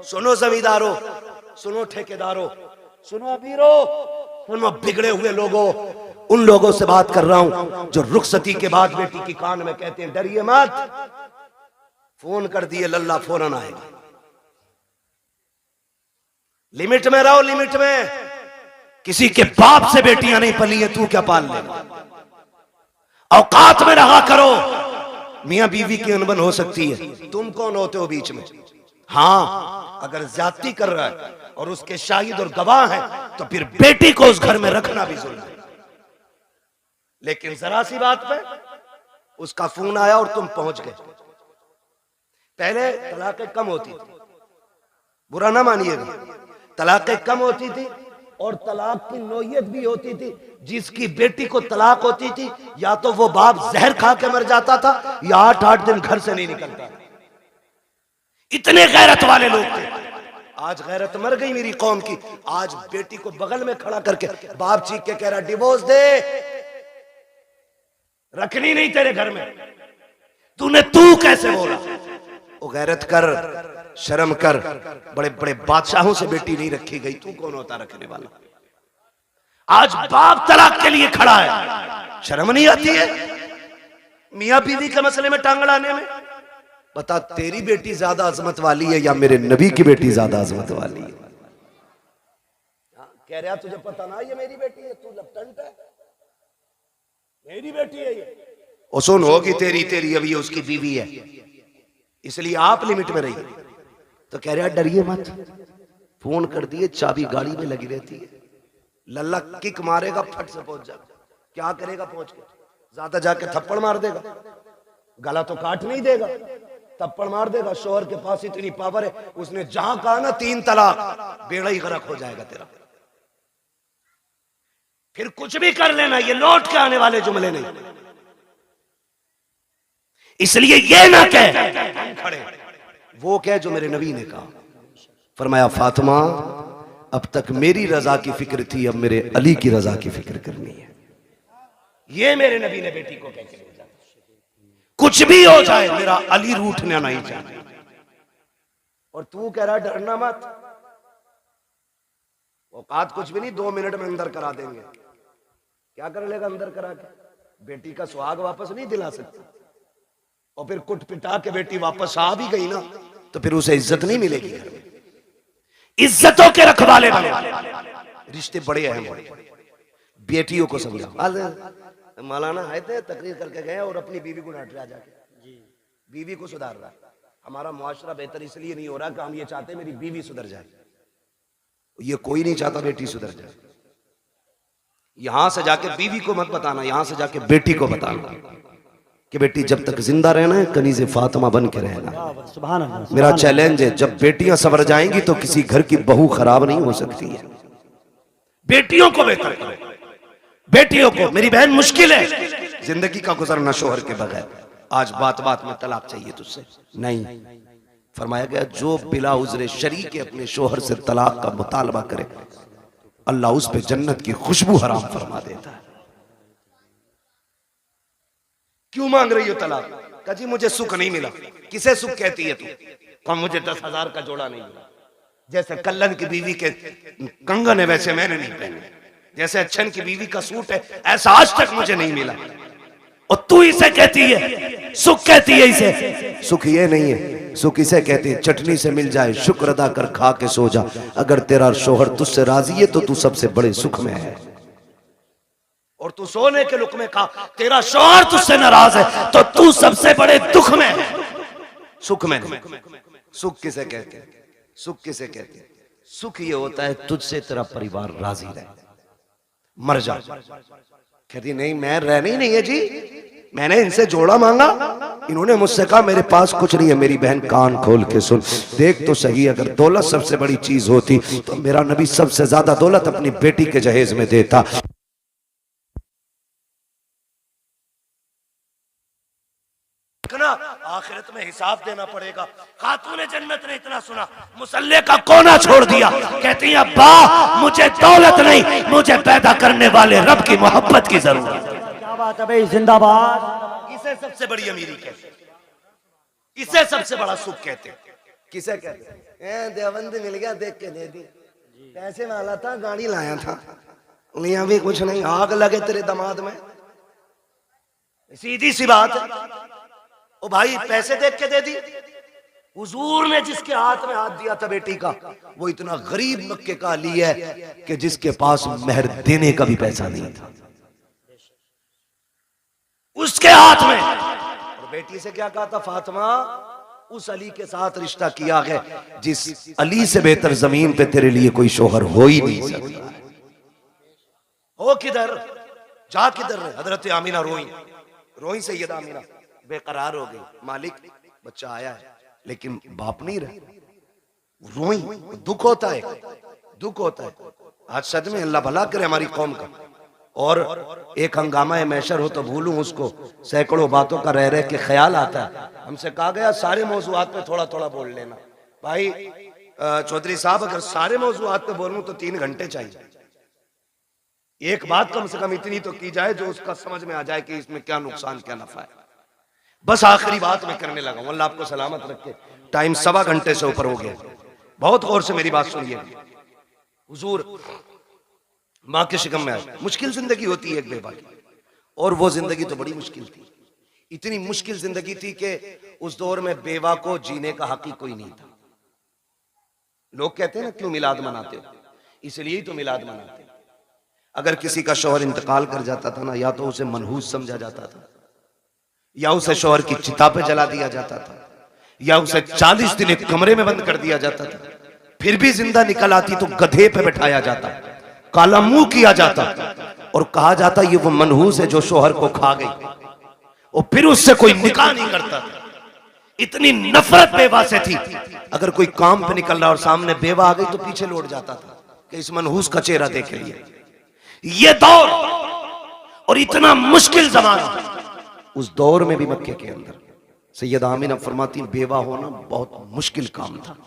Speaker 1: सुनो जमींदारों, सुनो ठेकेदारों, सुनो अमीरों, सुनो बिगड़े हुए लोगों, उन लोगों से बात कर रहा हूं जो रुखसती के बाद बेटी की कान में कहते हैं डरिए मत, फोन कर दिए लल्ला फौरन आएगा। लिमिट में रहो, लिमिट में। किसी के बाप से बेटियां नहीं पली है, तू क्या पाल लेगा? औकात में रहा करो। मियां बीवी की अनबन हो सकती है, तुम कौन होते हो बीच में? हाँ, अगर ज्यादती कर रहा है और उसके शाहिद और गवाह हैं तो फिर बेटी को उस घर में रखना भी जुल्म है। लेकिन जरा सी बात पे उसका फोन आया और तुम पहुंच गए, पहले तलाक़ें कम होती थी, बुरा ना मानिएगा, तलाक़ें कम होती थी और तलाक की नौयत भी होती थी। जिसकी बेटी को तलाक होती थी या तो वो बाप जहर खा के मर जाता था या 8-8 दिन घर से नहीं निकलता। इतने गैरत वाले लोग थे। आज गैरत मर गई मेरी कौम की। आज बेटी को बगल में खड़ा करके बाप चीख के कह रहा डिवोर्स दे, रखनी नहीं तेरे घर में। तूने तू कैसे बोला? वो गैरत कर, शर्म कर। बड़े बड़े बादशाहों से बेटी नहीं रखी गई, तू कौन होता रखने वाला? आज बाप तलाक के लिए खड़ा है, शर्म नहीं आती है मियां बीवी के मसले में टांग अड़ाने में? बता तेरी बेटी ज्यादा अजमत वाली है या मेरे नबी की बेटी ज्यादा अजमत वाली है? कह रहा तुझे पता ना ये मेरी बेटी है, तू लपटंट है, मेरी बेटी है ये। और सुन होगी तेरी तेरी अब ये उसकी बीवी है, इसलिए आप लिमिट में रहिए। तो कह रहा डरिए मत, फोन कर दिए, चाबी गाड़ी में लगी रहती है, लल्ला किक मारेगा फट से पहुंच जाएगा। क्या करेगा पहुंच के? ज्यादा जाके थप्पड़ मार देगा, गला तो काट नहीं देगा, थप्पड़ मार देगा। शोहर के पास इतनी पावर है, उसने जहां कहा ना 3 तलाक, बेड़ा ही गरक हो जाएगा तेरा। फिर कुछ भी कर लेना, ये लौट के आने वाले जुमले नहीं। इसलिए ये ना कह खड़े, वो कह जो मेरे नबी ने कहा। फरमाया फातिमा अब तक मेरी रजा की फिक्र थी, अब मेरे अली की रजा की फिक्र करनी है। ये मेरे नबी ने बेटी को कह के भेजा। कुछ भी हो जाए मेरा अली रूठना नहीं चाहिए। और तू कह रहा डरना मत, औकात कुछ भी नहीं, 2 मिनट में अंदर करा देंगे। क्या कर लेगा अंदर करा के? बेटी का सुहाग वापस नहीं दिला सकता। और फिर कुट पिटा के बेटी वापस आ भी गई ना, तो फिर उसे इज्जत नहीं मिलेगी घर में। इज्जतों के रखवाले बने, रिश्ते बड़े अहम हैं। बेटियों को समझा। मौलाना है थे तकरीर करके गए और अपनी बीवी को डांट रहा जाके, बीवी को सुधार रहा। हमारा मुआशरा बेहतर इसलिए नहीं हो रहा कि हम ये चाहते मेरी बीवी सुधर जाए। ये कोई नहीं चाहता बेटी सुधर जाए। यहां से जाके बीवी को मत बताना, यहां से जाके बेटी को बताना कि बेटी जब तक जिंदा रहना है कनीज़े फातिमा बन के रहना। मेरा चैलेंज है, जब बेटियां सवर जाएंगी तो किसी घर की बहू खराब नहीं हो सकती है। बेटियों को बेहतर करो, बेटियों को। मेरी बहन मुश्किल है जिंदगी का गुजरना शोहर के बगैर। आज बात बात में तलाक चाहिए तुझसे, नहीं। फरमाया गया जो बिला उज़्र शरी के अपने शोहर से तलाक का मुतालबा करे, अल्लाह उस पे जन्नत की खुशबू हराम फरमा देता है। क्यों मांग रही हो तलाक? कहा जी मुझे सुख नहीं मिला। किसे सुख कहती है तू? कहा मुझे 10,000 का जोड़ा नहीं मिला। जैसे कल्लन की बीवी के कंगन है वैसे मैंने नहीं पहने, जैसे अच्छन की बीवी का सूट है ऐसा आज तक मुझे नहीं मिला। और तू इसे कहती है सुख, कहती है इसे सुख? ये नहीं है सुख, इसे कहते हैं चटनी से मिल जाए शुक्र अदा कर खा के सो जा। अगर तेरा शोहर तुझसे राजी है तो तू सबसे बड़े सुख में है। और तू सोने के लुक में खा, तेरा शोहर तुझसे नाराज है तो तू सबसे बड़े दुख में है, सुख में नहीं। सुख किसे कहते हैं? सुख किसे कहते हैं? सुख ये होता है तुझसे तेरा परिवार राजी रहे, मर जा। कहती नहीं मैं रहनी नहीं है जी, मैंने इनसे जोड़ा मांगा, इन्होंने मुझसे कहा मेरे पास कुछ नहीं है। मेरी बहन कान खोल के सुन, देख तो सही, अगर दौलत सबसे बड़ी चीज होती तो मेरा नबी सबसे ज्यादा दौलत अपनी बेटी के जहेज में देता। आखिरत में हिसाब देना पड़ेगा। खातूने जन्नत ने इतना सुना, मुसल्ले का कोना छोड़ दिया। कहती है अब्बा मुझे दौलत नहीं, मुझे पैदा करने वाले रब की मोहब्बत की जरूरत है।
Speaker 3: क्या बात है भाई, जिंदाबाद।
Speaker 1: इसे सबसे बड़ी अमीरी कहते, इसे सबसे बड़ा सुख कहते। किसे कहते हैं? देवबंद मिल गया देख के दे दी, पैसे वाला था गाड़ी लाया था, यहाँ भी कुछ नहीं, आग लगे तेरे दामाद में। सीधी सी बात है। ओ भाई पैसे देख के दे दी। हुजूर ने जिसके हाथ में हाथ दिया था बेटी का, वो इतना गरीब मक्के का अली है कि जिसके पास मेहर देने का भी पैसा नहीं था, उसके हाथ में। और बेटी से क्या कहा था? फातिमा उस अली के साथ रिश्ता किया है जिस अली से बेहतर जमीन पे तेरे लिए कोई शोहर हो ही नहीं सकता। हो किधर, जा किधर? हजरत आमीना रोई, रोई सैयदा आमीना बेकरार हो गई। मालिक बच्चा आया है, लेकिन बाप नहीं रहे, रोई, दुख होता है, दुख होता है। आज सच में अल्लाह भला करे हमारी कौम का। और एक हंगामा मैशर हो तो भूलूं उसको, सैकड़ों बातों का रह रह के ख्याल आता है। हमसे कहा गया सारे मौजूआत पे थोड़ा थोड़ा बोल लेना। भाई चौधरी साहब, अगर सारे मौजूआत पे बोलूं तो 3 घंटे चाहिए। एक बात कम से कम इतनी तो की जाए जो उसका समझ में आ जाए कि इसमें क्या नुकसान क्या नफा है। बस आखिरी बात मैं करने लगा हूं, अल्लाह आपको सलामत रखे। टाइम 1.25 घंटे से ऊपर हो गया। बहुत गौर से मेरी बात सुनिए। हुजूर माँ के शिकम में आए, मुश्किल जिंदगी होती है एक बेवा की, और वो जिंदगी तो बड़ी मुश्किल थी। इतनी मुश्किल जिंदगी थी कि उस दौर में बेवा को जीने का हक ही कोई नहीं था। लोग कहते हैं ना क्यों मिलाद मनाते हो, इसलिए ही तो मिलाद मनाते हैं। अगर किसी का शौहर इंतकाल कर जाता था ना, या तो उसे मनहूस समझा जाता था, या उसे शौहर की चिता पे जला दिया जाता था, या उसे 40 दिन एक कमरे में बंद कर दिया जाता था। फिर भी जिंदा निकल आती तो गधे पे बैठाया जाता, काला मुंह किया जाता और कहा जाता ये वो मनहूस है जो शौहर को खा गई, और फिर उससे कोई निकाह नहीं करता था। इतनी नफरत बेवा से थी। अगर कोई काम पे निकल रहा और सामने बेवा आ गई तो पीछे लौट जाता था कि इस मनहूस का चेहरा देख लिए। ये दौर और इतना मुश्किल जमाना, उस दौर में भी मक्के के अंदर सैयद आमीना फरमाती बेवा होना बहुत मुश्किल काम था।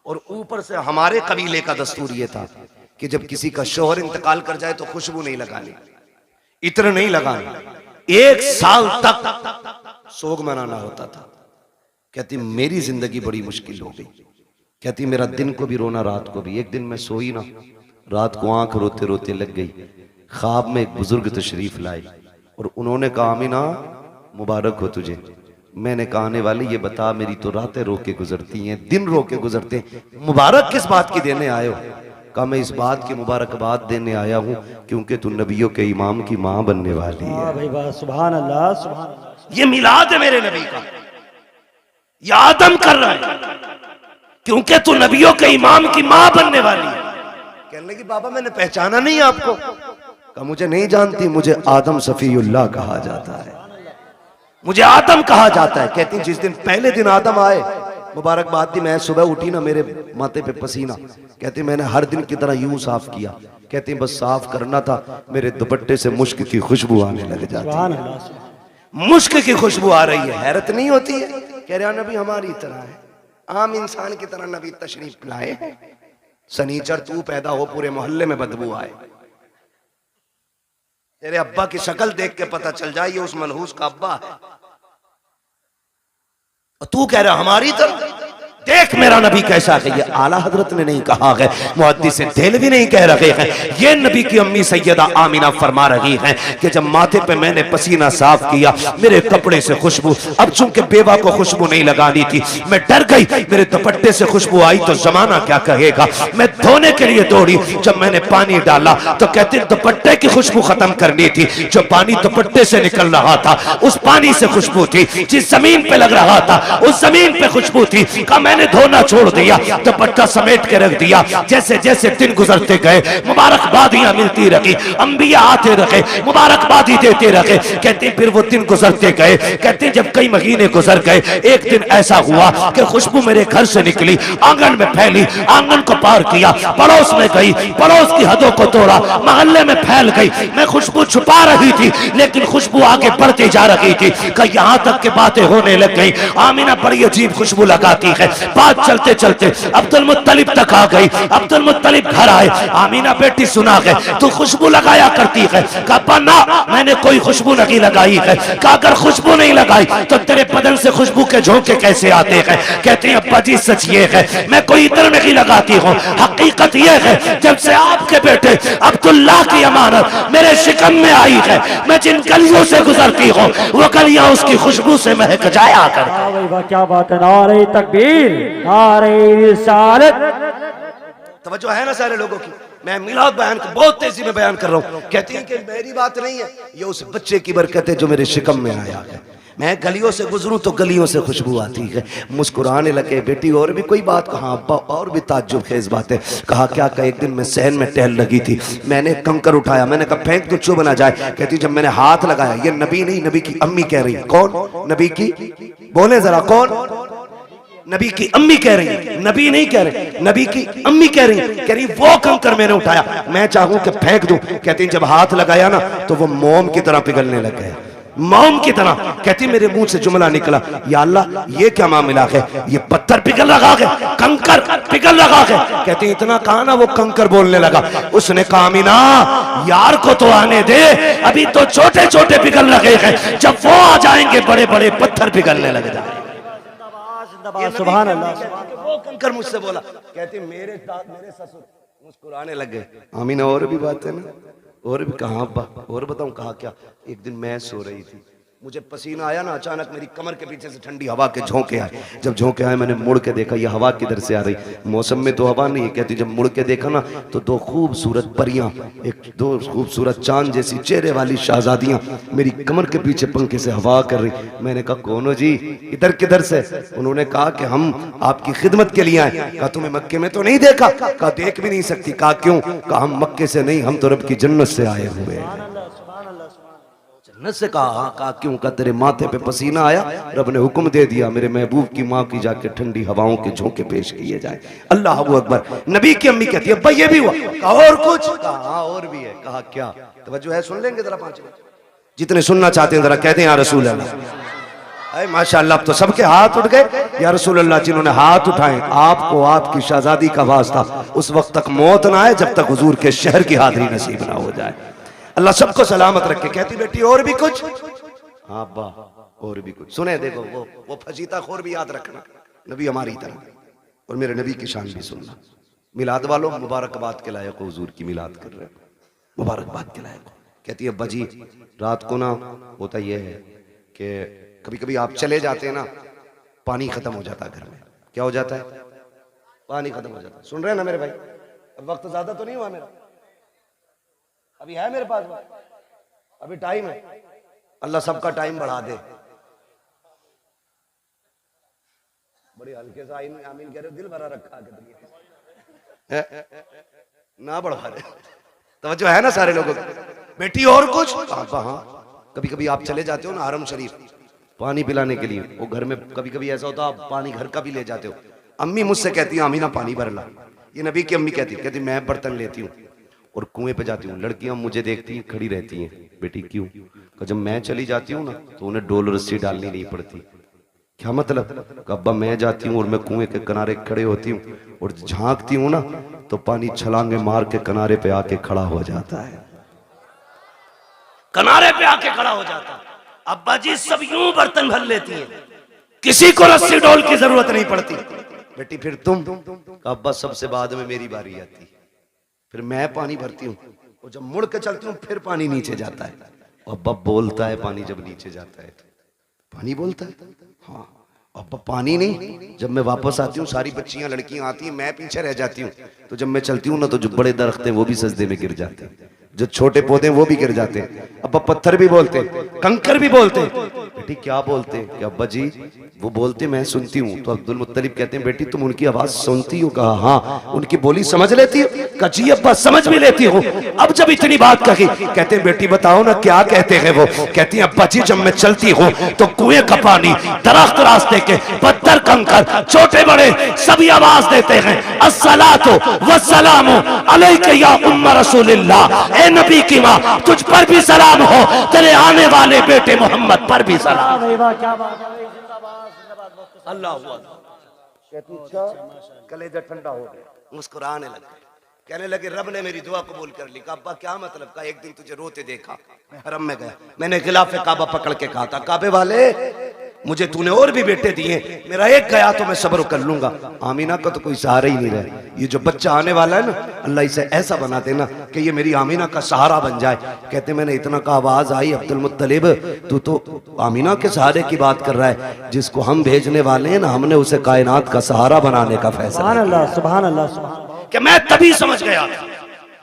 Speaker 1: और ऊपर से हमारे कबीले का दस्तूर ये था कि जब किसी का शौहर इंतकाल कर जाए तो खुशबू नहीं लगानी, इत्र नहीं लगाना, 1 साल तक सोग मनाना होता था। कहती मेरी जिंदगी बड़ी मुश्किल हो गई। कहती मेरा दिन को भी रोना, रात को भी। एक दिन मैं सोई ना, रात को आंख रोते रोते लग गई। ख्वाब में एक बुजुर्ग तशरीफ लाए और उन्होंने कहा आमीना मुबारक हो तुझे। मैंने कहा आने वाले ये बता, मेरी तो रातें रो के गुजरती हैं, दिन रो के गुजरते हैं, मुबारक किस बात की देने आए हो? कहा मैं इस बात की मुबारकबाद देने आया हूँ क्योंकि तू नबियों के इमाम की माँ बनने वाली है।
Speaker 3: भाई वाह, सुभान अल्लाह, सुभान अल्लाह।
Speaker 1: ये मिलाद है मेरे नबी का, ये आदम कर रहा है क्योंकि तू नबियों के इमाम की माँ बनने वाली है। कहने लगी बाबा मैंने पहचाना नहीं आपको। कहा मुझे नहीं जानती, मुझे आदम सफीउल्लाह कहा जाता है, मुझे आदम कहा जाता है। कहती जिस दिन पहले दिन आदम आए, मुबारकबाद दी, मैं सुबह उठी ना मेरे माथे पे पसीना। कहती मैंने हर दिन की तरह यूं साफ किया। कहती बस साफ करना था, मेरे दुपट्टे से मुश्क की खुशबू आने लग जाती। मुश्क की खुशबू आ रही है, हैरत नहीं होती है? कह रहा नबी हमारी तरह है, आम इंसान की तरह नबी तशरीफ लाए। सनीचर तू पैदा हो पूरे मोहल्ले में बदबू आए, तेरे अब्बा की शक्ल देख के पता चल जाए ये उस मनहूस का अब्बा है, और तू कह रहा हमारी तरह। देख मेरा नबी कैसा है। ये आला हजरत ने नहीं कहा है, मुहद्दिस देहलवी नहीं कह रहे हैं, ये नबी की अम्मी सैयदा आमीना फरमा रही हैं कि जब माथे पे मैंने पसीना साफ किया मेरे कपड़े से खुशबू, अब चूंकि बेवा को खुशबू नहीं लगानी थी मैं डर गई, मेरे दुपट्टे से खुशबू आई तो जमाना क्या कहेगा। मैं धोने के लिए दौड़ी, जब मैंने पानी डाला तो कहते दुपट्टे की खुशबू खत्म करनी थी। जो पानी दुपट्टे से निकल रहा था उस पानी से खुशबू थी, जिस जमीन पे लग रहा था उस जमीन पे खुशबू थी। मैंने धोना छोड़ दिया, दुपट्टा समेट के रख दिया। जैसे जैसे दिन गुजरते गए मुबारकबादियां मिलती रही, अंबिया आते रहे, मुबारकबादी देते रहे। कहते फिर वो दिन गुजरते गए। कहते जब कई महीने गुजर गए, एक दिन ऐसा हुआ कि खुशबू मेरे घर से निकली, आंगन में फैली, आंगन को पार किया, पड़ोस में गई, पड़ोस की हदों को तोड़ा, मोहल्ले में फैल गई। मैं खुशबू छुपा रही थी लेकिन खुशबू आगे बढ़ती जा रही थी कि यहाँ तक के बातें होने लग गई। आमीना बड़ी अजीब खुशबू लगाती है। बात चलते चलते अब्दुल मुत्तलिब तक आ गई। अब्दुल मुत्तलिब घर आए, आमीना बेटी सुना है तू खुशबू लगाया करती है। कहा ना मैंने कोई खुशबू नहीं लगाई है। कहा अगर खुशबू नहीं लगाई तो तेरे बदन से खुशबू के झोंके कैसे आते हैं? कहते हैं अब्बा जी सच ये है मैं कोई इत्र नहीं लगाती हूँ, हकीकत ये है जब से आपके बेटे अब्दुल्लाह की अमानत मेरे शिकम में आई है, मैं जिन गलियों से गुजरती हूँ वो गलियां उसकी खुशबू से महक जाया कर।
Speaker 3: क्या बात है, नारे तकबीर, नारे रिसालत।
Speaker 1: तवज्जो है ना सारे लोगों की? मैं मिलाद बयान को बहुत तेजी में बयान कर रहा हूँ। कहती है कि मेरी बात नहीं है, ये उस बच्चे की बरकत है जो मेरे शिकम में आया है। मैं गलियों से गुजरूं तो गलियों से खुशबू आती है। मुस्कुराने लगे बेटी और भी कोई बात कहा अब्बा, और भी ताज्जुब खेज बात है। कहा क्या का एक दिन मैं सहन में टहल लगी थी, मैंने कंकर उठाया, मैंने कहा फेंक तो चुभ ना जाए। कहती जब मैंने हाथ लगाया, ये नबी नहीं नबी की अम्मी कह रही है। कौन? नबी की, बोले जरा कौन? नबी की अम्मी कह रही, नबी नहीं कह रहे, नबी की अम्मी कह रही वो कंकर मैंने उठाया, मैं चाहूं कि फेंक दूं। कहती जब हाथ लगाया ना तो वो मोम की तरह पिघलने लग गया, मोम की तरह। कहती मेरे मुंह से जुमला निकला, या अल्लाह ये क्या मामला है, ये पत्थर पिघल रहा है, कंकर पिघल रहा है। कहती इतना कहा ना वो कंकर बोलने लगा। उसने कहा आमीना यार को तो आने दे, अभी तो छोटे छोटे पिघल रहे हैं, जब वो आ जाएंगे बड़े बड़े पत्थर पिघलने लग जाए।
Speaker 3: सुभान अल्लाह।
Speaker 1: वो कंकर मुझसे बोला। कहती मेरे ससुर मुस्कुराने लग गए। आमीना और भी बात है ना, और भी कहा अब्बा, और बताऊं कहा क्या। एक दिन मैं सो रही थी, मुझे पसीना आया ना, अचानक मेरी कमर के पीछे से ठंडी हवा के झोंके आए। जब झोंके आए मैंने मुड़ के देखा, ये हवा किधर से आ रही, मौसम में तो हवा नहीं है। कहती जब मुड़ के देखा ना तो दो खूबसूरत परियां, दो खूबसूरत चांद जैसी चेहरे वाली शहजादियां मेरी कमर के पीछे पंखे से हवा कर रही। मैंने कहा कौन हो जी, इधर किधर से। उन्होंने कहा कि हम आपकी खिदमत के लिए आए। कहा तुम्हें मक्के में तो नहीं देखा। कहा देख भी नहीं सकती। कहा क्यों। कहा हम मक्के से नहीं, हम तो रब की जन्नत से आए हुए हैं। जन्नत से। कहा हाँ। कहा क्यों। कहा तेरे माथे पे पसीना आया, रब ने हुक्म दे दिया मेरे महबूब की माँ की जाके ठंडी हवाओं के झोंके पेश किए जाए। अल्लाह अकबर। नबी की अम्मी कहती है भाई ये भी हुआ। कहा और कुछ। कहा हाँ और भी है। कहा क्या। तवज्जो है, सुन लेंगे जरा 5 मिनट, जितने सुनना चाहते हैं जरा कहते हैं या रसूल अल्लाह। माशाअल्लाह अब तो सबके हाथ उठ गए। या रसूल अल्लाह। जिन्होंने हाथ उठाए आपको आपकी शहजादी का वास्ता उस वक्त तक मौत ना आए जब तक हुजूर के शहर की हाजिरी नसीब ना हो जाए। अल्लाह सबको सलामत रखे। कहती बेटी और भी कुछ। हाँ अब्बा और भी कुछ। सुने देखो वो फजीता खोर भी याद रखना, नबी हमारी तरह, और मेरे नबी की शान भी सुनना। मिलाद वालों मुबारकबाद के लायक हो, हुजूर की मिलाद कर रहे हो, मुबारकबाद के लायक हो। कहती है अब्बा जी रात को ना होता यह है कि कभी कभी आप चले जाते हैं ना, पानी खत्म हो जाता है घर में। क्या हो जाता है। पानी खत्म हो जाता है। सुन रहे हैं ना मेरे भाई। अब वक्त ज्यादा तो नहीं हुआ मेरा, अभी है मेरे पास वक्त, अभी टाइम है। अल्लाह सबका टाइम बढ़ा दे। बड़ी हल्के से आमीन कह रहे हो, दिल भरा रखा है ना बढ़ा रहे। तवज्जो है ना सारे लोगों को। बेटी और कुछ। हाँ कभी कभी आप चले जाते हो ना हरम शरीफ पानी पिलाने के लिए, वो घर में कभी कभी ऐसा होता है आप पानी घर का भी ले जाते हो। अम्मी मुझसे कहती है आमीना पानी भर ला। ये नबी की अम्मी कहती मैं बर्तन लेती हूँ और कुएं पे जाती हूँ। लड़कियां मुझे देखती हैं खड़ी रहती हैं, बेटी क्यों। जब मैं चली जाती हूँ ना तो उन्हें डोल रस्सी डालनी नहीं पड़ती। क्या मतलब। अब्बा मैं जाती हूँ और मैं कुएं के किनारे खड़े होती हूँ और झांकती हूँ ना तो पानी छलांगे मार के किनारे पे आके खड़ा हो जाता है, किनारे पे आके खड़ा हो जाता है। अब्बा जी सब यूं बर्तन भर लेती हैं, किसी को रस्सी डोल की जरूरत नहीं पड़ती। बेटी फिर तुम। अब्बा सबसे बाद में मेरी बारी आती, फिर मैं पानी भरती हूँ और जब मुड़ के चलती हूँ फिर पानी नीचे जाता है। अब्बा बोलता है पानी जब नीचे जाता है तो पानी बोलता है। हाँ अब्बा पानी नहीं। जब मैं वापस आती हूँ सारी बच्चियां लड़कियां आती हैं, मैं पीछे रह जाती हूँ। तो जब मैं चलती हूँ ना तो जो बड़े दरख्त हैं वो भी सजदे में गिर जाते हैं, जो छोटे पौधे वो भी गिर जाते हैं। अब्बा पत्थर भी बोलते, कंकर भी बोलते। बेटी क्या बोलते। कि अब्बा जी वो बोलते मैं सुनती हूँ। तो अब्दुल मुत्तलिब कहते हैं बेटी तुम उनकी आवाज सुनती हो। कहा हाँ। उनकी बोली समझ लेती हो। कहा जी अब्बा समझ भी लेती हूँ। अब जब इतनी बात कही कहते हैं बेटी बताओ ना क्या कहते हैं वो। कहती है अब्बा जी जब मैं चलती हूँ तो कुएं का पानी, दरख्त, रास्ते के पत्थर, कंकर, छोटे बड़े सभी आवाज देते हैं अस्सलातु वस्सलामु अलैका या उम्म रसूलिल्लाह। ए नबी की माँ तुझ पर भी सलाम हो, तेरे आने वाले बेटे मोहम्मद पर भी सलाम। अल्लाह कहती अच्छा कलेजा ठंडा हो गया, मुस्कुराने लगे। कहने लगे रब ने मेरी दुआ कबूल कर ली। कहा अब्बा क्या मतलब। का एक दिन तुझे रोते देखा, मैं हरम में गया, मैंने खिलाफे काबा पकड़ के कहा था काबे वाले मुझे तूने और भी बेटे दिए, मेरा एक गया तो मैं सब्र कर लूंगा। आमीना का तो कोई सहारा ही नहीं रहा। ये जो बच्चा आने वाला है ना अल्लाह इसे ऐसा बना देना कि ये मेरी आमीना का सहारा बन जाए। कहते मैंने इतना का आवाज आई अब्दुल मुत्तलिब तू तो आमीना के सहारे की बात कर रहा है, जिसको हम भेजने वाले हैं ना हमने उसे कायनात का सहारा बनाने का फैसला।
Speaker 3: सुभान अल्लाह सुभान अल्लाह सुभान।
Speaker 1: कि मैं तभी समझ गया था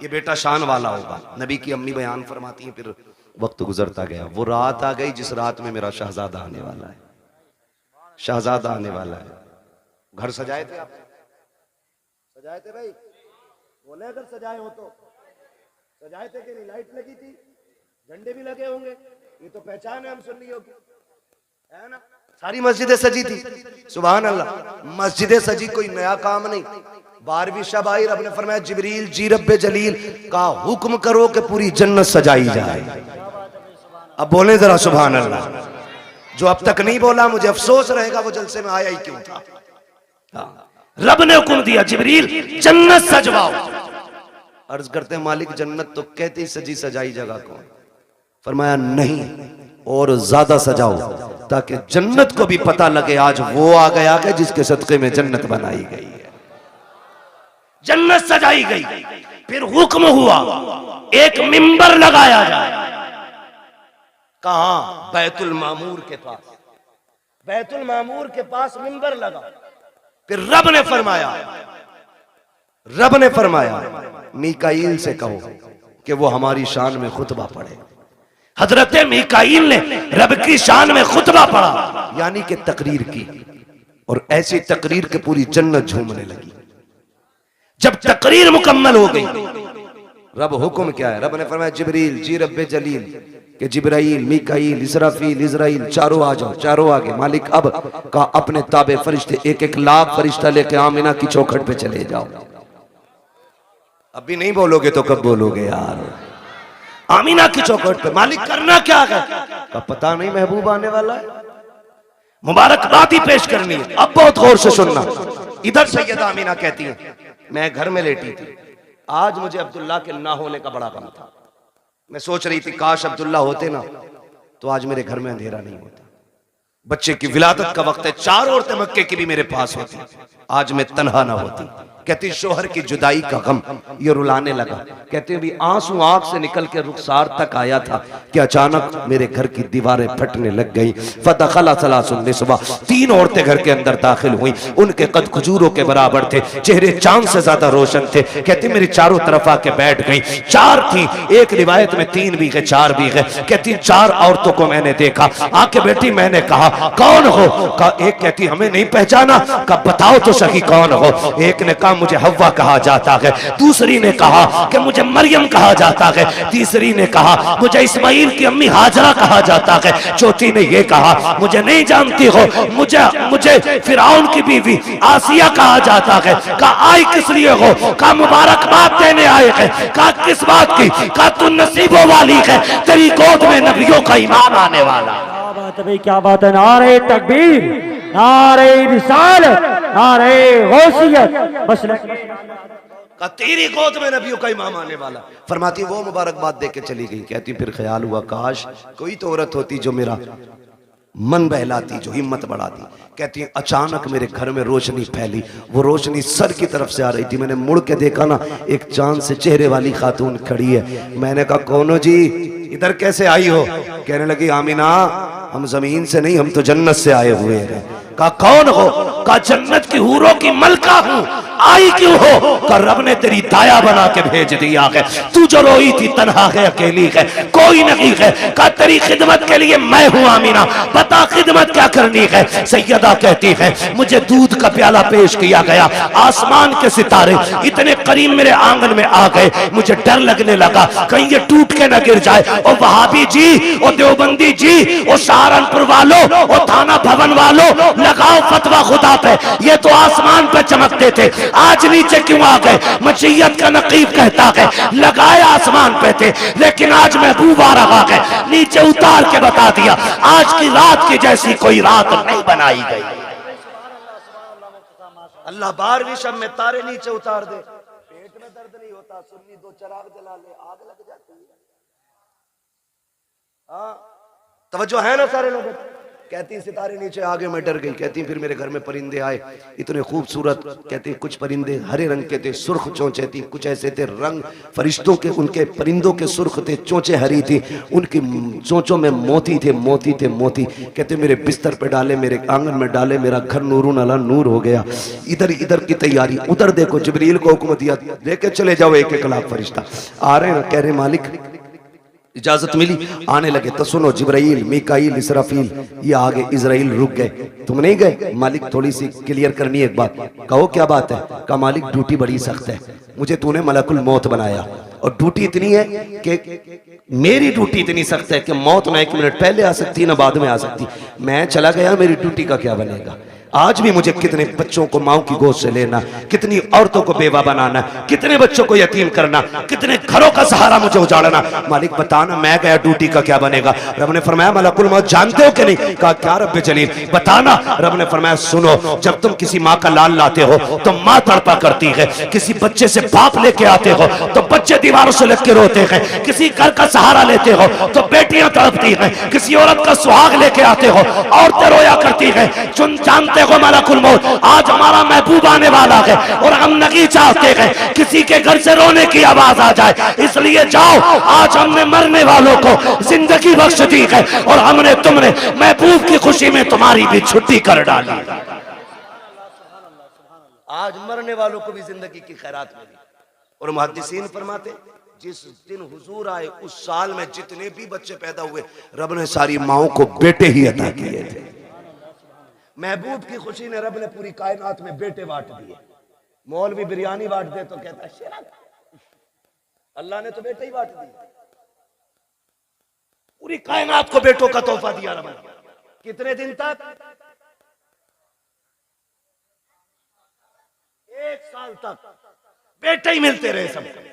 Speaker 1: ये बेटा शान वाला होगा। नबी की अम्मी बयान फरमाती हैं फिर वक्त गुजरता गया, वो रात आ गई जिस रात में मेरा शहजादा आने वाला है, शहजादा आने वाला है। घर सजाए थे आप, सजाए थे भाई, बोले अगर सजाए हो तो सजाए थे कि नहीं। लाइट लगी थी, झंडे भी लगे होंगे, ये तो पहचान है हम सुन्नियों की, है ना।
Speaker 2: सारी मस्जिदें सजी थी। सुभान अल्लाह, मस्जिदें सजी कोई नया काम नहीं। 12वीं शब आई, रब ने फरमाया जिब्रील जी रब्बे जलील का हुक्म करो कि पूरी जन्नत सजाई जाए। अब बोले जरा सुभान अल्लाह। जो अब तक नहीं बोला मुझे अफसोस रहेगा वो जलसे में आया ही क्यों था।
Speaker 1: रब ने हुक्म दिया जिब्रील जन्नत सजवाओ।
Speaker 2: अर्ज करते हैं मालिक जन्नत तो कहते ही सजी सजाई जगह कौन? फरमाया नहीं, और ज्यादा सजाओ ताकि जन्नत को भी पता लगे आज वो आ गया कि जिसके सदके में जन्नत बनाई गई है।
Speaker 1: जन्नत सजाई गई, फिर हुक्म हुआ एक मिंबर लगाया जाए।
Speaker 2: कहां? बैतुल मामूर के पास। बैतुल मामूर के पास मिंबर लगा। फिर रब ने फरमाया मीकाईल से कहो कि वो हमारी शान में खुतबा पढ़े।
Speaker 1: हजरत मीकाईल ने रब की शान में खुतबा पढ़ा,
Speaker 2: यानी कि तकरीर की, और ऐसी तकरीर के पूरी जन्नत झूमने लगी।
Speaker 1: जब तकरीर मुकम्मल हो गई,
Speaker 2: रब हुक्म क्या है? रब ने फरमाया जिब्रील जी रब्बे जलील कि जिब्राइल, मीकाईल, इसराफील, इजराइल चारों आ जाओ। चारों आगे। मालिक अब का अपने ताबे फरिश्ते 1-1 लाख फरिश्ता लेके आमिना की चौखट पे चले जाओ। अभी नहीं बोलोगे तो कब बोलोगे यार?
Speaker 1: आमीना की चौखट पे। मालिक करना क्या है?
Speaker 2: का पता नहीं, महबूब आने वाला है,
Speaker 1: मुबारकबाद ही पेश करनी है। अब बहुत गौर से सुनना। इधर सैयदा आमीना कहती है
Speaker 2: मैं घर में लेटी थी, आज मुझे अब्दुल्ला के ना होने का बड़ा गम था। मैं सोच रही थी काश अब्दुल्ला होते ना तो आज मेरे घर में अंधेरा नहीं होता।
Speaker 1: बच्चे की विलादत का वक्त है, 4 औरतें मक्के की भी मेरे पास होती,
Speaker 2: आज मैं तन्हा ना होती। कहती शोहर की जुदाई का गम ये रुलाने लगा। कहते भी आंसू आंख से निकल के रुखसार तक आया था कि अचानक मेरे घर की दीवारें फटने लग गई। फदखला सलासुन निस्वा, 3 औरतें घर के अंदर दाखिल हुई। उनके कद खजूरों के बराबर थे, चेहरे चांद से ज्यादा रोशन थे। कहती मेरी चारों तरफ आके बैठ गई। 4 थी, एक रिवायत में 3 भी गए, 4 भी गए। कहती 4 औरतों को मैंने देखा, आके बैठी। मैंने कहा कौन हो? का एक कहती हमें नहीं पहचाना। का बताओ तो सही कौन हो? एक ने कहा मुझे हव्वा कहा जाता है, दूसरी ने कहा कि मुझे मरियम कहा जाता है, तीसरी ने कहा मुझे इस्माइल की अम्मी हाजरा कहा जाता है, चौथी ने यह कहा मुझे नहीं जानती हो, मुझे फिरौन की बीवी आसिया कहा जाता है। का आई किस लिए हो? का मुबारकबाद देने आए हैं। का किस बात की? का तू नसीबों वाली है, तेरी गोद में नबियों का ईमान आने वाला।
Speaker 3: क्या बात है भाई, क्या बात है। नारे तकबीर, नारे रिसालत, नारे गौसियत। बस
Speaker 2: का तेरी गोद में नबियों का इमाम आने वाला। फरमाती वो मुबारकबाद दे के चली गई। कहती फिर ख्याल हुआ काश कोई तो औरत होती जो मेरा मन बहलाती, जो हिम्मत बढ़ाती। कहती है अचानक मेरे घर में रोशनी फैली। वो रोशनी सर की तरफ से आ रही थी। मैंने मुड़ के देखा ना, एक चांद से चेहरे वाली खातून खड़ी है। मैंने कहा कौन हो जी, इधर कैसे आई हो? कहने लगी आमीना हम जमीन से नहीं, हम तो जन्नत से आए हुए हैं।
Speaker 1: का कौन हो? का जन्नत की हूरों की मलका हूं। आई क्यों हो? का रब ने तेरी दाया बना के भेज दिया है। तू जो रोई थी तन्हा है, अकेली है, कोई नहीं है। का तेरी खिदमत के लिए मैं हूं आमीना, बता खिदमत क्या करनी है? सैयदा कहती है मुझे दूध का प्याला पेश किया गया। आसमान के सितारे इतने करीब मेरे आंगन में आ गए, मुझे डर लगने लगा कहीं ये टूट के न गिर जाए। और वहाबी जी, और देवबंदी जी, और सहारनपुर वालों, और थाना भवन वालों, लगाओ फतवा खुदा पे। ये तो आसमान पे चमकते थे, आज नीचे क्यों आ गए? मशीयत का नकीब कहता है लगाए आसमान पे थे, लेकिन आज महबूब आ रहा है, नीचे उतार के बता दिया आज की रात की जैसी कोई रात नहीं बनाई गई।
Speaker 2: अल्लाह 12वीं शब में तारे नीचे उतार दे। पेट में दर्द नहीं होता, सुन्नी 2 चिराग जला ले, आग लग जाती है। हाँ तवज्जो है ना सारे लोगों? कहती सितारे नीचे आगे मैं डर गई। कहती फिर मेरे घर में परिंदे आए, इतने खूबसूरत। कहती कुछ परिंदे हरे रंग के थे, सुर्ख चोंचे थी, कुछ ऐसे थे रंग फरिश्तों के, उनके परिंदों के सुर्ख थे, चोंचे हरी थी, उनकी चोंचों में मोती थे, मोती थे, मोती। कहते मेरे बिस्तर पे डाले, मेरे आंगन में डाले, मेरा घर नूरून अला नूर हो गया। इधर इधर की तैयारी, उधर देखो जिब्रील को हुक्म दिया लेके चले जाओ 1-1 लाख फरिश्ता। आ रहे हैं, कह रहे मालिक इजाजत मिली, आने लगे। तो सुनो जिब्राइल, मीकाईल, इसराफील ये आगे, इजराइल रुक गए। तुम नहीं गए? मालिक थोड़ी सी क्लियर करनी है एक बात। कहो क्या बात है? का मालिक ड्यूटी बड़ी सख्त है।
Speaker 1: मुझे तूने मलकुल मौत बनाया और ड्यूटी इतनी है कि मेरी ड्यूटी इतनी सख्त है कि मौत ना 1 मिनट पहले आ सकती ना बाद में आ सकती। मैं चला गया, मेरी ड्यूटी का क्या बनेगा? आज भी मुझे कितने बच्चों को माओ की गोद से लेना, कितनी औरतों को बेवा बनाना, कितने बच्चों को यतीम करना, कितने घरों का सहारा मुझे उजाड़ना। मालिक बताना मैं गया, ड्यूटी का क्या बनेगा? रब ने फरमाया मलकुल मौत जानते हो कि नहीं? कहा क्या रब जलील बताना। रब ने फरमाया सुनो, जब तुम किसी माँ का लाल लाते हो तो माँ तड़पा करती है, किसी बच्चे से बाप लेके आते हो तो बच्चे दीवारों से लग के रोते हैं, किसी घर का सहारा लेते हो तो बेटियां तड़पती हैं, किसी औरत का सुहाग लेके आते हो औरतें रोया करती हैं। जानते हो मलकुल मौत आज हमारा महबूब आने वाला है और हम नहीं चाहते हैं किसी के घर से रोने की आवाज आ जाए, इसलिए जाओ आज हमने मरने वालों को जिंदगी बख्श दी है और हमने तुमने महबूब की खुशी में तुम्हारी भी छुट्टी कर डाली। आज मरने वालों को भी जिंदगी की खैरात मिली। और मुहद्दिसीन फरमाते जिस दिन हुजूर आए उस साल में जितने भी बच्चे पैदा हुए रब ने सारी माओं को बेटे ही अता किए थे। महबूब की खुशी ने रब ने पूरी कायनात में बेटे बांट दिए। मौलवी बिरयानी बांट दे तो कहता है शिरक, अल्लाह ने तो बेटे ही बांट दिए। पूरी कायनात को बेटों का तोहफा दिया रब ने। कितने दिन तक? 1 साल तक बेटे ही मिलते रहे सबको।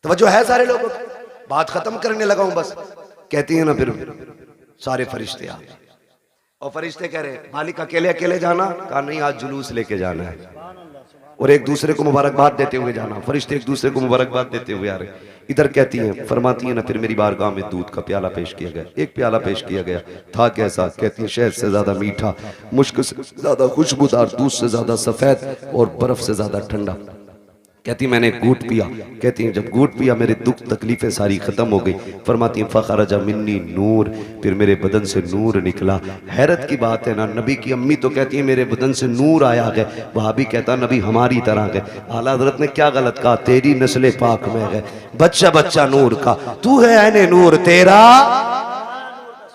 Speaker 1: तवज्जो है सारे लोगों की? बात खत्म करने लगा हूं बस। कहती है ना फिर सारे फरिश्ते आ गए और फरिश्ते कह रहे मालिक अकेले अकेले जाना? कहा नहीं, आज जुलूस लेके जाना है और एक दूसरे को मुबारकबाद देते हुए जाना। फरिश्ते एक दूसरे को मुबारकबाद देते हुए आ रहे। इधर कहती हैं फरमाती है ना फिर मेरी बारगाह में दूध का प्याला पेश किया गया। एक प्याला पेश किया गया था कैसा? कहती है शहद से ज्यादा मीठा, मुश्क से ज्यादा खुशबूदार, दूध से ज्यादा सफेद और बर्फ से ज्यादा ठंडा। कहती मैंने घूट पिया। कहती हैं जब घूट पिया मेरे दुख तकलीफें सारी खत्म हो गई। फरमाती हैं फखरजा मिन्नी नूर, फिर मेरे बदन से नूर निकला। हैरत की बात है ना, नबी की अम्मी तो कहती है मेरे बदन से नूर आया है, वहाँ भी कहता नबी हमारी तरह है। आला हज़रत ने क्या गलत कहा? तेरी नस्ल पाक में है, बच्चा बच्चा नूर का, तू है ऐने नूर, तेरा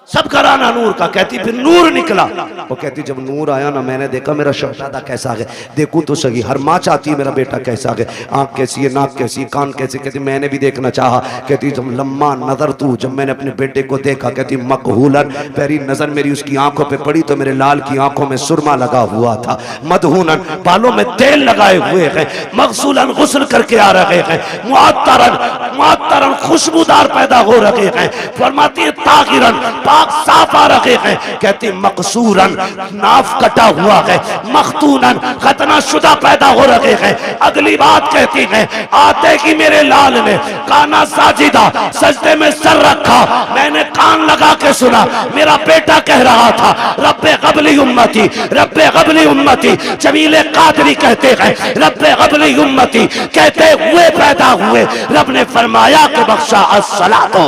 Speaker 1: सब कराना नूर का। कहती फिर नूर निकला। वो कहती जब नूर आया ना मैंने देखा मेरा शहजादा कैसा है, देखूं तो सही। हर माँ चाहती है मेरा बेटा कैसा है, आंख कैसी है, नाक कैसी, कान कैसे। कहती मैंने भी देखना चाहा। कहती जब लम्मा नजर तू, जब मैंने अपने बेटे को देखा, कहती मकहूलन, पहली नजर मेरी उसकी आंखों पे पड़ी तो मेरे लाल की आंखों में सुरमा लगा हुआ था। मदहूनन, बालों में तेल लगाए हुए हैं। मगसूलन, गुस्ल करके आ रहे हैं। मुअत्तरन, खुशबूदार पैदा हो रहे हैं। फरमाती है ताहिरन, साफ आ रहे हैं। कहती मकसूरन, नाफ कटा हुआ है। मखतूनन, खतना शुदा पैदा हो रहे हैं। अगली बात कहती है आते ही मेरे लाल ने काना साजिदा, सजदे में सर रखा। मैंने कान लगा के सुना, मेरा बेटा कह रहा था रब्बे क़ब्ली उम्मती, रब्बे क़ब्ली उम्मती। जमीले कादरी कहते हैं रब्बे क़ब्ली उम्मती, कहते हुए पैदा हुए। रब ने फरमाया कि बख्शा अस्सलातो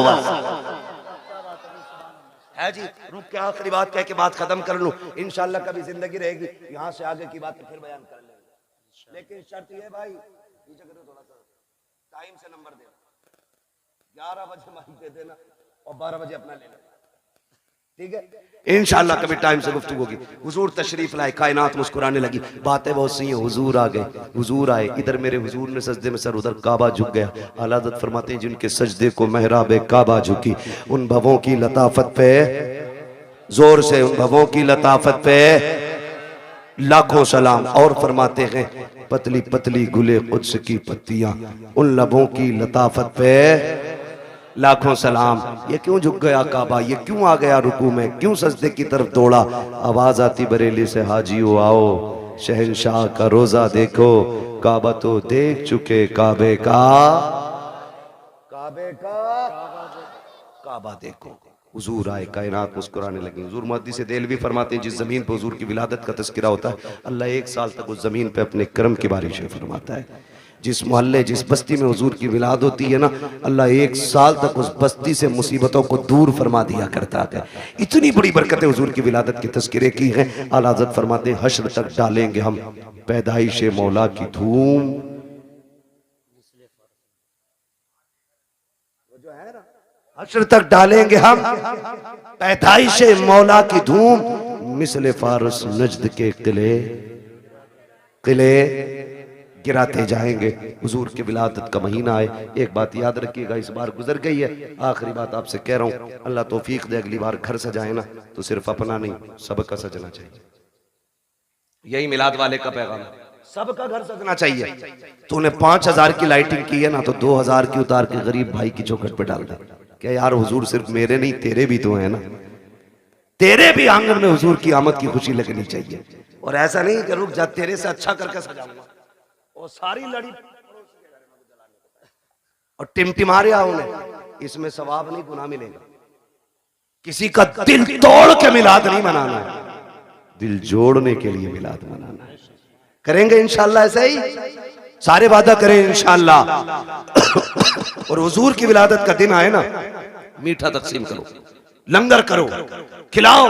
Speaker 1: है जी। रुक के आखिरी बात कह के बात खत्म कर लूं, इंशाल्लाह कभी जिंदगी रहेगी यहाँ से आगे की बातें फिर बयान कर लेंगे। लेकिन शर्त ये भाई नीचे करो थोड़ा सा, टाइम से नंबर देना, 11 बजे माइक दे देना और 12 बजे अपना ले लेना, ठीक है? इंशाल्लाह कभी टाइम से गुफ्तगू होगी। हुजूर तशरीफ लाए, कायनात मुस्कुराने लगी। बातें बहुत सी हैं। हुजूर आ गए, हुजूर आए, इधर मेरे हुजूर ने सजदे में सर, उधर काबा झुक गया। आला हज़रत फरमाते हैं जिनके सजदे को महराब काबा झुकी, उन भवों की लताफत पे, जोर से, उन भवों की लताफत पे लाखों सलाम। और फरमाते हैं पतली पतली गुले कुद्स की पत्तियां, उन लबों की लताफत पे लाखों सलाम। ये क्यों झुक गया काबा, ये क्यों आ गया रुकू में, क्यों सजदे की तरफ दौड़ा? आवाज आती बरेली से हाजियो आओ, शहंशाह का रोजा देखो, काबा तो देख चुके, काबे का, काबे का काबा देखो। हुजूर आए, कायनात मुस्कुराने लगी। हुजूर मुहद्दिस देलवी फरमाते हैं जिस जमीन पर हुजूर की विलादत का तज़किरा होता है अल्लाह 1 साल तक उस जमीन पे अपने करम की बारिशें फरमाता है। जिस मोहल्ले, जिस बस्ती में हुजूर की विलादत होती है ना, अल्लाह 1 साल तक उस बस्ती से मुसीबतों को दूर फरमा दिया करता है। इतनी बड़ी बरकतें हुजूर की विलादत के तज़किरे की हैं। आला हज़रत फरमाते हैं हश्र तक डालेंगे हम पैदाइश मौला की धूम। हश्र तक डालेंगे हम पैदाइश मौला की धूम, मिसले फारस नजद के किले, किले
Speaker 2: गिराते जाएंगे। हुजूर के विलादत का महीना है, एक बात याद रखिएगा, इस बार गुजर गई है, आखिरी बात आपसे कह रहा हूँ, अल्लाह तौफीक दे अगली बार घर सजाए ना तो सिर्फ अपना नहीं सबका सजना चाहिए। यही मिलाद वाले का पैगाम है, सबका घर सजना चाहिए। तूने 5000 की लाइटिंग की है ना तो 2000 की उतार के गरीब भाई की चौखट पे डाल दे। क्या यार हुजूर सिर्फ मेरे नहीं तेरे भी तो है ना, तेरे भी आंगन में हुजूर की आमद की खुशी लगनी चाहिए। और ऐसा नहीं कि रुक जा तेरे से अच्छा करके सजाऊंगा और सारी लड़ी और टिमटिमा रहे उन्हें, इसमें सवाब नहीं गुनाह मिलेगा। किसी का दिल तोड़ के मिलाद नहीं मनाना है, दिल जोड़ने के लिए मिलाद मनाना है। करेंगे इंशाअल्लाह ऐसा ही, सारे वादा करें इंशाअल्लाह। और हुजूर की विलादत का दिन आए ना, मीठा तकसीम करो, लंगर करो, खिलाओ,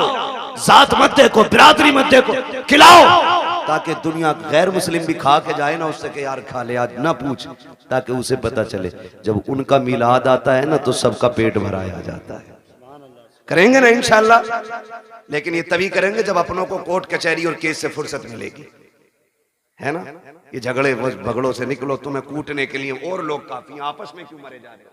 Speaker 2: जात मत देखो, बिरादरी मत देखो, खिलाओ, ताकि दुनिया गैर मुस्लिम भी खा के जाए ना उससे कि यार खा ले आज, ना पूछ, ताकि उसे पता चले जब उनका मिलाद आता है ना तो सबका पेट भराया जाता है। करेंगे ना इंशाअल्लाह, लेकिन ये तभी करेंगे जब अपनों को कोर्ट कचहरी और केस से फुर्सत मिलेगी, है ना। ये झगड़े भगड़ों से निकलो, तुम्हें कूटने के लिए और लोग काफी, आपस में क्यों मरे जा रहे हो।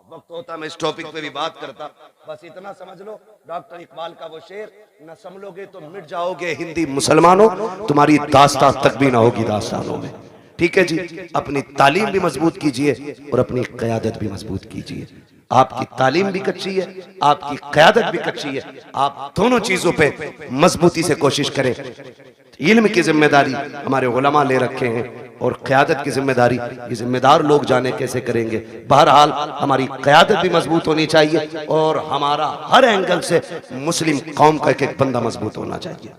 Speaker 2: वक्त होता मैं इस टॉपिक पे भी बात करता, बस इतना समझ लो डॉक्टर इकबाल का वो शेर, न संभलोगे तो मिट जाओगे हिंदी मुसलमानों, तुम्हारी दास्तान तक भी ना होगी दास्तानों में। ठीक है जी, अपनी तालीम भी मजबूत कीजिए और अपनी क़यादत भी मजबूत कीजिए। आपकी तालीम भी कच्ची है, आपकी क़यादत भी कच्ची है, आप दोनों चीजों पे मजबूती से कोशिश करें। इल्म की जिम्मेदारी हमारे उलमा ले रखे हैं और क़यादत की जिम्मेदारी ये जिम्मेदार लोग जाने कैसे करेंगे। बहरहाल हमारी क़यादत भी मजबूत होनी चाहिए और हमारा हर एंगल से मुस्लिम कौम का एक एक बंदा मजबूत होना चाहिए।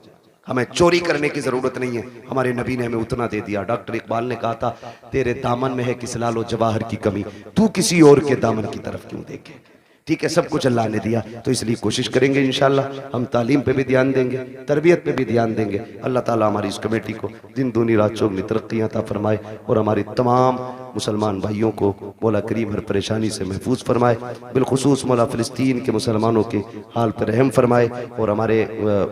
Speaker 2: हमें चोरी करने की जरूरत नहीं है, हमारे नबी ने हमें उतना दे दिया। डॉक्टर इकबाल ने कहा था तेरे दामन में है किस लालो जवाहर की कमी, तू किसी और के दामन की तरफ क्यों देखे। ठीक है, सब कुछ अल्लाह ने दिया, तो इसलिए कोशिश करेंगे इंशाअल्लाह हम तालीम पे भी ध्यान देंगे, तरबियत पे भी ध्यान देंगे। अल्लाह ताला हमारी इस कमेटी को दिन दूनी रात चौगुनी तरक्कियां अता फरमाए और हमारी तमाम मुसलमान भाइयों को मौला करीम हर परेशानी से महफूज फरमाए, बिलखुसूस मौला फ़िलिस्तीन के मुसलमानों के हाल पर रहम फरमाए। और हमारे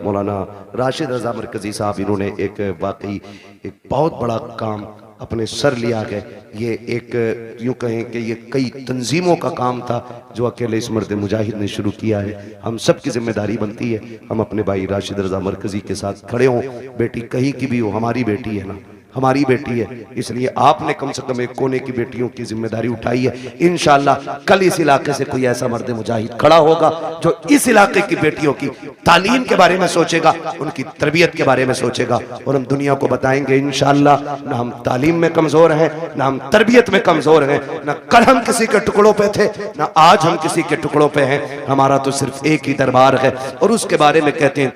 Speaker 2: मौलाना राशिद रज़ा मरकज़ी साहब, इन्होंने एक वाकई एक बहुत बड़ा काम अपने सर लिया है। ये एक यूँ कहें कि ये कई तंजीमों का काम था जो अकेले इस मर्द मुजाहिद ने शुरू किया है। हम सब की जिम्मेदारी बनती है हम अपने भाई राशिद रज़ा मरकज़ी के साथ खड़े हों। बेटी कहीं की भी हो, हमारी बेटी है ना, हमारी बेटी है, इसलिए आपने कम से कम एक कोने की बेटियों की जिम्मेदारी उठाई है। इंशाअल्लाह कल इस इलाके से कोई ऐसा मर्द मुजाहिद खड़ा होगा जो इस इलाके की बेटियों की तालीम के बारे में सोचेगा, उनकी तरबियत के बारे में सोचेगा और हम दुनिया को बताएंगे इंशाअल्लाह ना हम तालीम में कमजोर हैं, ना हम तरबियत में कमजोर हैं, ना कल हम किसी के टुकड़ों पे थे, ना आज हम किसी के टुकड़ों पे हैं। हमारा तो सिर्फ एक ही दरबार है और उसके बारे में कहते हैं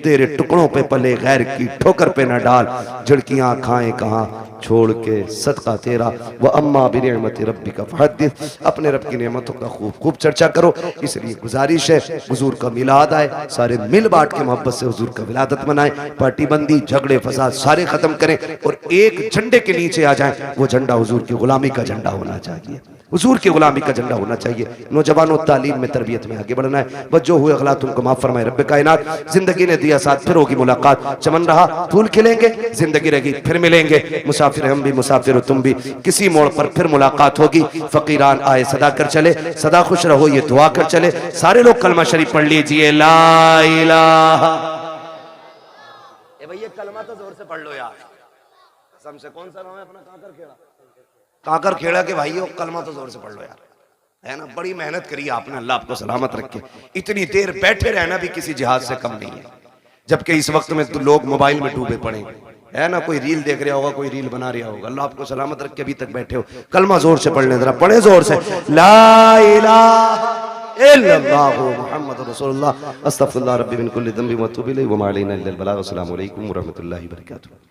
Speaker 2: तेरे टुकड़ों पे पले गैर की ठोकर पे न डाल, झिड़कियां खाएं कहाँ छोड़ के सदका तेरा, व अम्मा बिनिअमति रब्बिका फहद्दिस, अपने रब की नेमतों का खूब खूब चर्चा करो। इसलिए गुजारिश है हुजूर का मिलाद आए, सारे मिल बांट के मोहब्बत से हुजूर का विलादत मनाएं, पार्टी बंदी झगड़े फसाद सारे खत्म करें और एक झंडे के नीचे आ जाएं। वो झंडा हुजूर की गुलामी का झंडा होना चाहिए, हुजूर की गुलामी का झंडा होना चाहिए। नौजवानों तालीम में तरबियत में आगे बढ़ना है। बच्चों हुए अगलात उनको माफ फरमाए रब्बे कायनात। जिंदगी ने दिया साथ, फिर होगी मुलाकात, चमन रहा फूल खिलेंगे, जिंदगी रहेगी फिर मिलेंगे। मुसाफिर हम भी, मुसाफिर हो तुम भी, किसी मोड़ पर फिर मुलाकात होगी। फकीरान आए सदा कर चले, सदा खुश रहो ये दुआ कर चले। सारे लोग कलमा शरीफ पढ़ लीजिए, ला इलाहा। ए भैया कलमा तो जोर से पढ़ लो यार, कसम से। कौन सा नाम है अपना? काकर खेड़ा, काकर खेड़ा के भाइयों कलमा तो जोर से पढ़ लो यार, है ना। बड़ी मेहनत करी आपने, अल्लाह आपको सलामत रखे। इतनी देर बैठे रहना भी किसी जिहाद से कम नहीं है, जबकि इस वक्त में तो लोग मोबाइल में डूबे पड़े, है ना। कोई रील देख रहा होगा, कोई रील बना रहा होगा। अल्लाह आपको सलामत रख के अभी तक बैठे हो। कलमा जोर से पढ़ लें, जरा पढ़े जोर से, ला इलाहा इल्लल्लाहु मुहम्मदुर रसूलुल्लाह, अस्तगफिरुल्लाह रब्बी मिन कुल्ली ज़ंबि व अतूबु इलैहि व मा अलैना इल्लल बलाग। अस्सलामु अलैकुम व रहमतुल्लाहि व बरकातुहू।